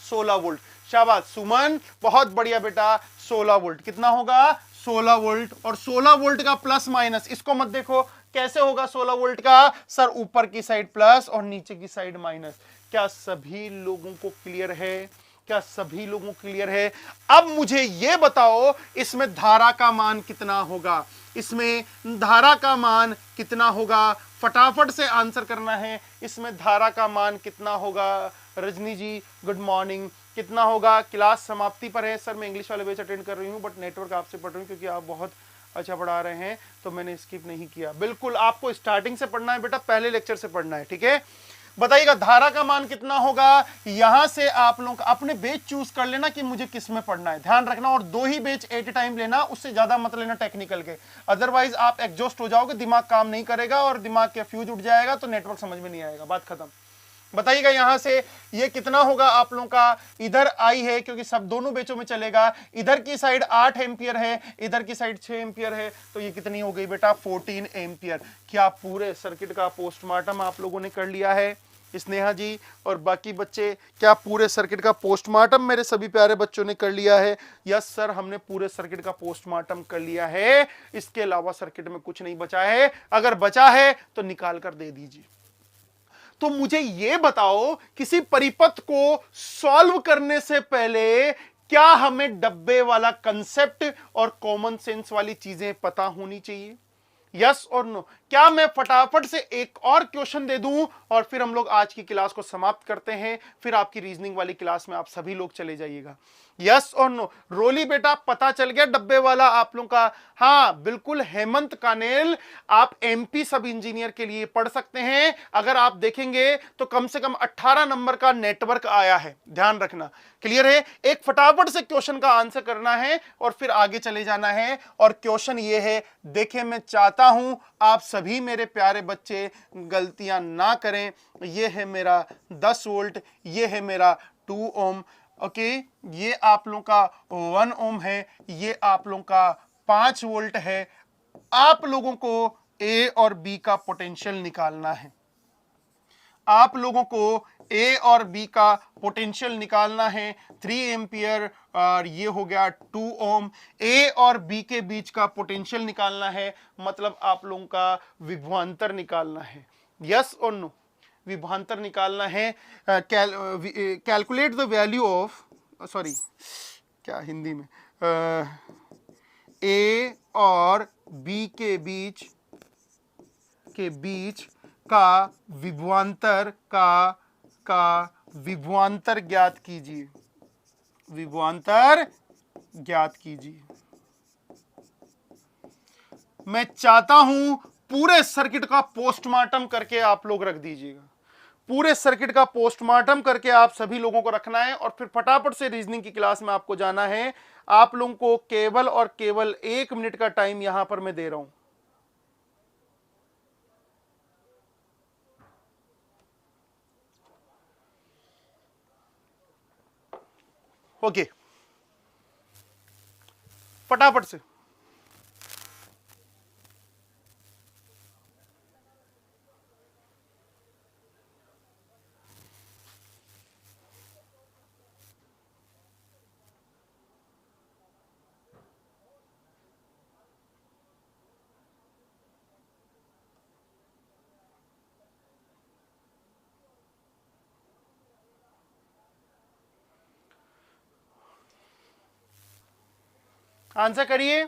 16 वोल्ट। शाबाश सुमन, बहुत बढ़िया बेटा। 16 वोल्ट कितना होगा? 16 वोल्ट। और 16 वोल्ट का प्लस माइनस, इसको मत देखो कैसे होगा 16 वोल्ट का? सर ऊपर की साइड प्लस और नीचे की साइड माइनस। क्या सभी लोगों को क्लियर है? क्या सभी लोगों को क्लियर है? अब मुझे यह बताओ इसमें धारा का मान कितना होगा, इसमें धारा का मान कितना होगा? फटाफट से आंसर करना है। इसमें धारा का मान कितना होगा? रजनी जी गुड मॉर्निंग। कितना होगा? क्लास समाप्ति पर है सर, मैं इंग्लिश वाले बैच अटेंड कर रही हूँ बट नेटवर्क आपसे पढ़ रही हूँ क्योंकि आप बहुत अच्छा पढ़ा रहे हैं तो मैंने स्किप नहीं किया। बिल्कुल आपको स्टार्टिंग से पढ़ना है बेटा, पहले लेक्चर से पढ़ना है, ठीक है? बताइएगा धारा का मान कितना होगा। यहां से आप लोग अपने बेच चूज कर लेना कि मुझे किस में पढ़ना है, ध्यान रखना, और 2 ही बेच एट ए टाइम लेना, उससे ज्यादा मत लेना टेक्निकल के, अदरवाइज आप एग्जॉस्ट हो जाओगे, दिमाग काम नहीं करेगा और दिमाग के फ्यूज उठ जाएगा तो नेटवर्क समझ में नहीं आएगा, बात खत्म। बताइएगा यहां से ये कितना होगा आप लोगों का? इधर आई है क्योंकि सब दोनों बेचों में चलेगा, इधर की साइड 8 एम्पियर है, इधर की साइड 6 एम्पियर है, तो ये कितनी हो गई बेटा? 14 एम्पियर। क्या पूरे सर्किट का पोस्टमार्टम आप लोगों ने कर लिया है? स्नेहा जी और बाकी बच्चे, क्या पूरे सर्किट का पोस्टमार्टम मेरे सभी प्यारे बच्चों ने कर लिया है? यस सर, हमने पूरे सर्किट का पोस्टमार्टम कर लिया है, इसके अलावा सर्किट में कुछ नहीं बचा है। अगर बचा है तो निकाल कर दे दीजिए। तो मुझे यह बताओ किसी परिपथ को सॉल्व करने से पहले क्या हमें डब्बे वाला कंसेप्ट और कॉमन सेंस वाली चीजें पता होनी चाहिए? यस और नो? क्या मैं फटाफट से एक और क्वेश्चन दे दूं और फिर हम लोग आज की क्लास को समाप्त करते हैं, फिर आपकी रीजनिंग वाली क्लास में आप सभी लोग चले जाइएगा। यस और नो? रोली बेटा पता चल गया डब्बे वाला आप लोगों का? हाँ बिल्कुल, हेमंत कानेल आप एमपी सब इंजीनियर के लिए पढ़ सकते हैं। अगर आप देखेंगे तो कम से कम 18 नंबर का नेटवर्क आया है, ध्यान रखना, क्लियर है? एक फटाफट से क्वेश्चन का आंसर करना है और फिर आगे चले जाना है। और क्वेश्चन ये है, देखें मैं चाहता हूं आप सभी मेरे प्यारे बच्चे गलतियां ना करें। ये है मेरा 10 वोल्ट, ये है मेरा 2 ओम, ओके, ये आप लोगों का 1 ओम है, ये आप लोगों का 5 वोल्ट है। आप लोगों को ए और बी का पोटेंशियल निकालना है, आप लोगों को ए और बी का पोटेंशियल निकालना है। 3 एम्पियर और ये हो गया 2 ओम, ए और बी के बीच का पोटेंशियल निकालना है, मतलब आप लोगों का विभवांतर निकालना है। यस और नो? विभवांतर निकालना है। Calculate the value of, sorry क्या हिंदी में, ए और बी के बीच का विभवांतर ज्ञात कीजिए, विभवांतर ज्ञात कीजिए। मैं चाहता हूं पूरे सर्किट का पोस्टमार्टम करके आप लोग रख दीजिएगा, पूरे सर्किट का पोस्टमार्टम करके आप सभी लोगों को रखना है और फिर फटाफट से रीजनिंग की क्लास में आपको जाना है। आप लोगों को केवल और केवल 1 मिनट का टाइम यहां पर मैं दे रहा हूं। ओके, फटाफट से। आंसर करिए।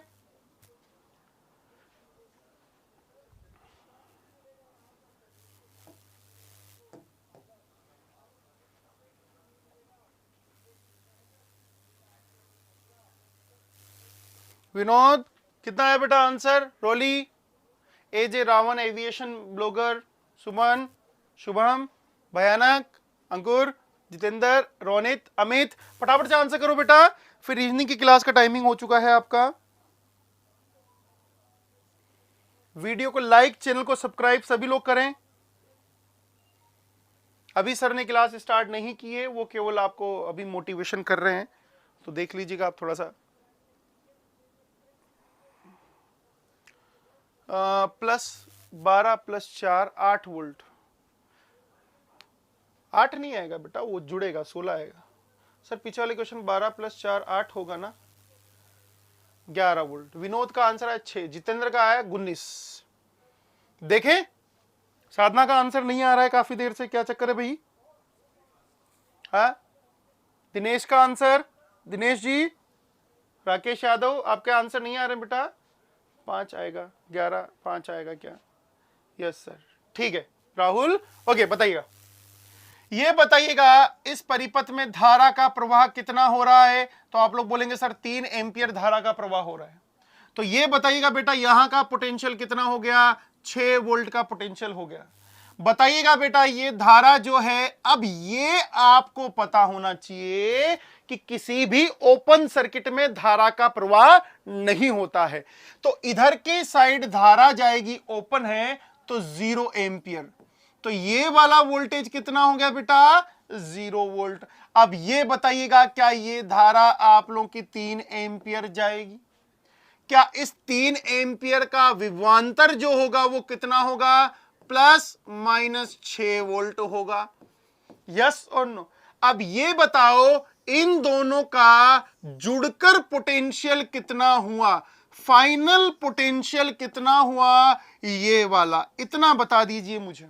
विनोद कितना है बेटा आंसर? रोली, एजे रावण एविएशन ब्लॉगर, सुमन, शुभम, भयानक, अंकुर, जितेंद्र, रोनित, अमित, फटाफट से आंसर करो बेटा, फिर रीजनिंग की क्लास का टाइमिंग हो चुका है आपका। वीडियो को लाइक, चैनल को सब्सक्राइब सभी लोग करें। अभी सर ने क्लास स्टार्ट नहीं की है, वो केवल आपको अभी मोटिवेशन कर रहे हैं, तो देख लीजिएगा आप थोड़ा सा। +12 + 4 8 वोल्ट, 8 नहीं आएगा बेटा, वो जुड़ेगा, 16 आएगा। सर पीछे वाले क्वेश्चन 12 + 4 8 होगा ना, 11 वोल्ट। विनोद का आंसर है 6, जितेंद्र का आया 19। देखें साधना का आंसर नहीं आ रहा है काफी देर से, क्या चक्कर है भाई? हाँ दिनेश का आंसर, दिनेश जी, राकेश यादव आपके आंसर नहीं आ रहे बेटा, 5 आएगा, 11, 5 आएगा क्या? यस सर, ठीक है। राहुल, ओके, बताइएगा, ये बताइएगा इस परिपथ में धारा का प्रवाह कितना हो रहा है? तो आप लोग बोलेंगे सर 3 एम्पियर धारा का प्रवाह हो रहा है। तो ये बताइएगा बेटा यहां का पोटेंशियल कितना हो गया? 6 वोल्ट का पोटेंशियल हो गया। बताइएगा बेटा ये धारा जो है, अब ये आपको पता होना चाहिए कि किसी भी ओपन सर्किट में धारा का प्रवाह नहीं होता है। तो इधर की साइड धारा जाएगी, ओपन है तो 0 एम्पियर। तो ये वाला वोल्टेज कितना हो गया बेटा? 0 वोल्ट। अब ये बताइएगा क्या ये धारा आप लोगों की 3 एम्पियर जाएगी? क्या इस 3 एम्पियर का विभवांतर जो होगा वो कितना होगा? प्लस माइनस 6 वोल्ट होगा। यस और नो? अब ये बताओ इन दोनों का जुड़कर पोटेंशियल कितना हुआ? फाइनल पोटेंशियल कितना हुआ? ये वाला, इतना बता दीजिए मुझे।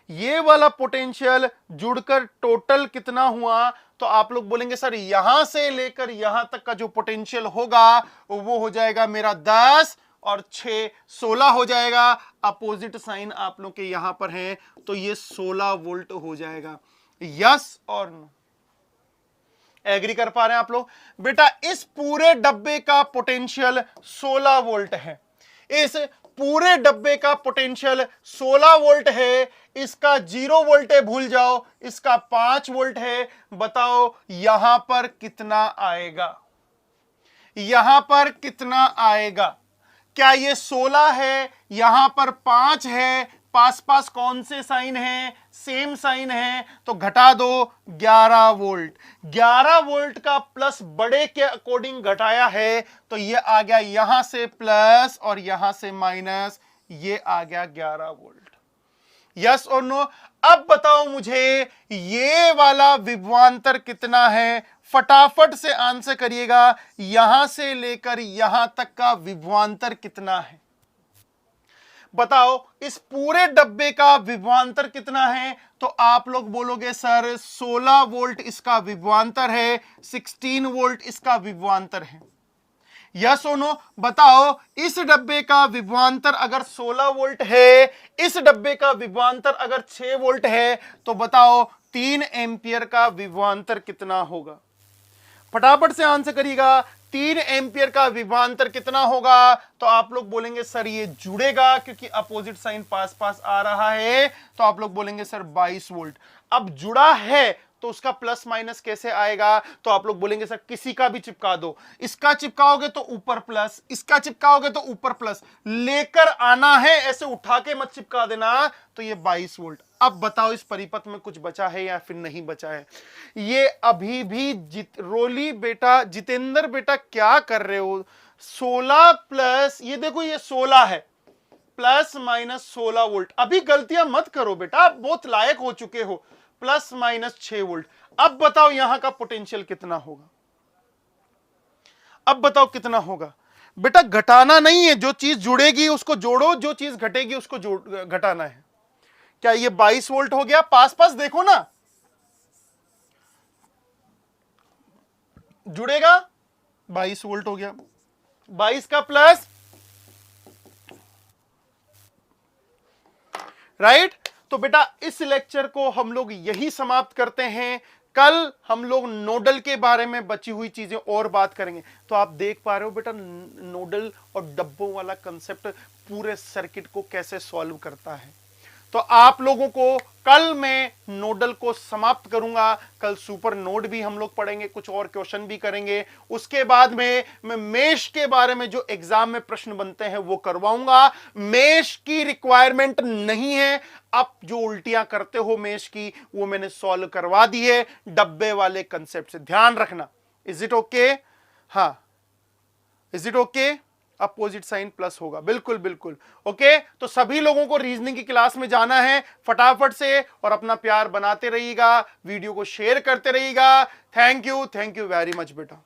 ये वाला पोटेंशियल जुड़कर टोटल कितना हुआ? तो आप लोग बोलेंगे सर यहां से लेकर यहां तक का जो पोटेंशियल होगा वो हो जाएगा मेरा 10 और 6 16 हो जाएगा। अपोजिट साइन आप लोग के यहां पर है तो ये 16 वोल्ट हो जाएगा। यस और नो? एग्री कर पा रहे हैं आप लोग? बेटा इस पूरे डब्बे का पोटेंशियल 16 वोल्ट है। इस पूरे डब्बे का पोटेंशियल 16 वोल्ट है। इसका 0 वोल्ट है, भूल जाओ। इसका 5 वोल्ट है। बताओ यहां पर कितना आएगा? यहां पर कितना आएगा? क्या ये 16 है? यहां पर 5 है। पास पास कौन से साइन है? सेम साइन है। तो घटा दो 11 वोल्ट। 11 वोल्ट का प्लस बड़े के अकॉर्डिंग घटाया है तो ये आ गया यहां से प्लस और यहां से माइनस, ये आ गया 11 वोल्ट। यस और नो? अब बताओ मुझे ये वाला विभवांतर कितना है? फटाफट से आंसर करिएगा। यहां से लेकर यहां तक का विभवांतर कितना है? बताओ इस पूरे डब्बे का विभवांतर कितना है? तो आप लोग बोलोगे सर 16 वोल्ट इसका विभवांतर है, 16 वोल्ट इसका विभवांतर है। यस और नो? बताओ इस डब्बे का विभवांतर अगर 16 वोल्ट है, इस डब्बे का विभवांतर अगर 6 वोल्ट है, तो बताओ 3 एम्पियर का विभवांतर कितना होगा? फटाफट से आंसर करिएगा। 3 एम्पियर का विभवांतर कितना होगा? तो आप लोग बोलेंगे सर ये जुड़ेगा क्योंकि अपोजिट साइन पास पास आ रहा है, तो आप लोग बोलेंगे सर 22 वोल्ट। अब जुड़ा है तो उसका प्लस माइनस कैसे आएगा? तो आप लोग बोलेंगे सर किसी का भी चिपका दो। इसका चिपकाओगे तो ऊपर प्लस, इसका चिपकाओगे तो ऊपर प्लस, लेकर आना है, ऐसे उठा के मत चिपका देना। तो ये 22 वोल्ट। अब बताओ इस परिपथ में कुछ बचा है या फिर नहीं बचा है? ये अभी भी रोली बेटा, जितेंद्र बेटा क्या कर रहे हो? 16 प्लस, ये देखो ये 16 है, प्लस माइनस 16 वोल्ट। अभी गलतियां मत करो बेटा, आप बहुत लायक हो चुके हो। Plus minus 6 volt. अब बताओ यहां का पोटेंशियल कितना होगा? अब बताओ कितना होगा? बेटा घटाना नहीं है, जो चीज जुड़ेगी उसको जोड़ो, जो चीज घटेगी उसको घटाना है। क्या ये 22 वोल्ट हो गया? पास पास देखो ना, जुड़ेगा, 22 वोल्ट हो गया। 22 का प्लस, राइट? तो बेटा इस लेक्चर को हम लोग यही समाप्त करते हैं। कल हम लोग नोडल के बारे में बची हुई चीजें और बात करेंगे। तो आप देख पा रहे हो बेटा नोडल और डब्बों वाला कंसेप्ट पूरे सर्किट को कैसे सॉल्व करता है। तो आप लोगों को कल मैं नोडल को समाप्त करूंगा। कल सुपर नोड भी हम लोग पढ़ेंगे, कुछ और क्वेश्चन भी करेंगे। उसके बाद में मैं मेश के बारे में जो एग्जाम में प्रश्न बनते हैं वो करवाऊंगा। मेश की रिक्वायरमेंट नहीं है, आप जो उल्टियां करते हो मेश की वो मैंने सॉल्व करवा दी है डब्बे वाले कंसेप्ट से। ध्यान रखना। Is it okay? हाँ, is it okay? Opposite sign plus होगा, बिल्कुल बिल्कुल ओके। तो सभी लोगों को रीजनिंग की क्लास में जाना है फटाफट से, और अपना प्यार बनाते रहिएगा, वीडियो को शेयर करते रहिएगा। थैंक यू वेरी मच बेटा।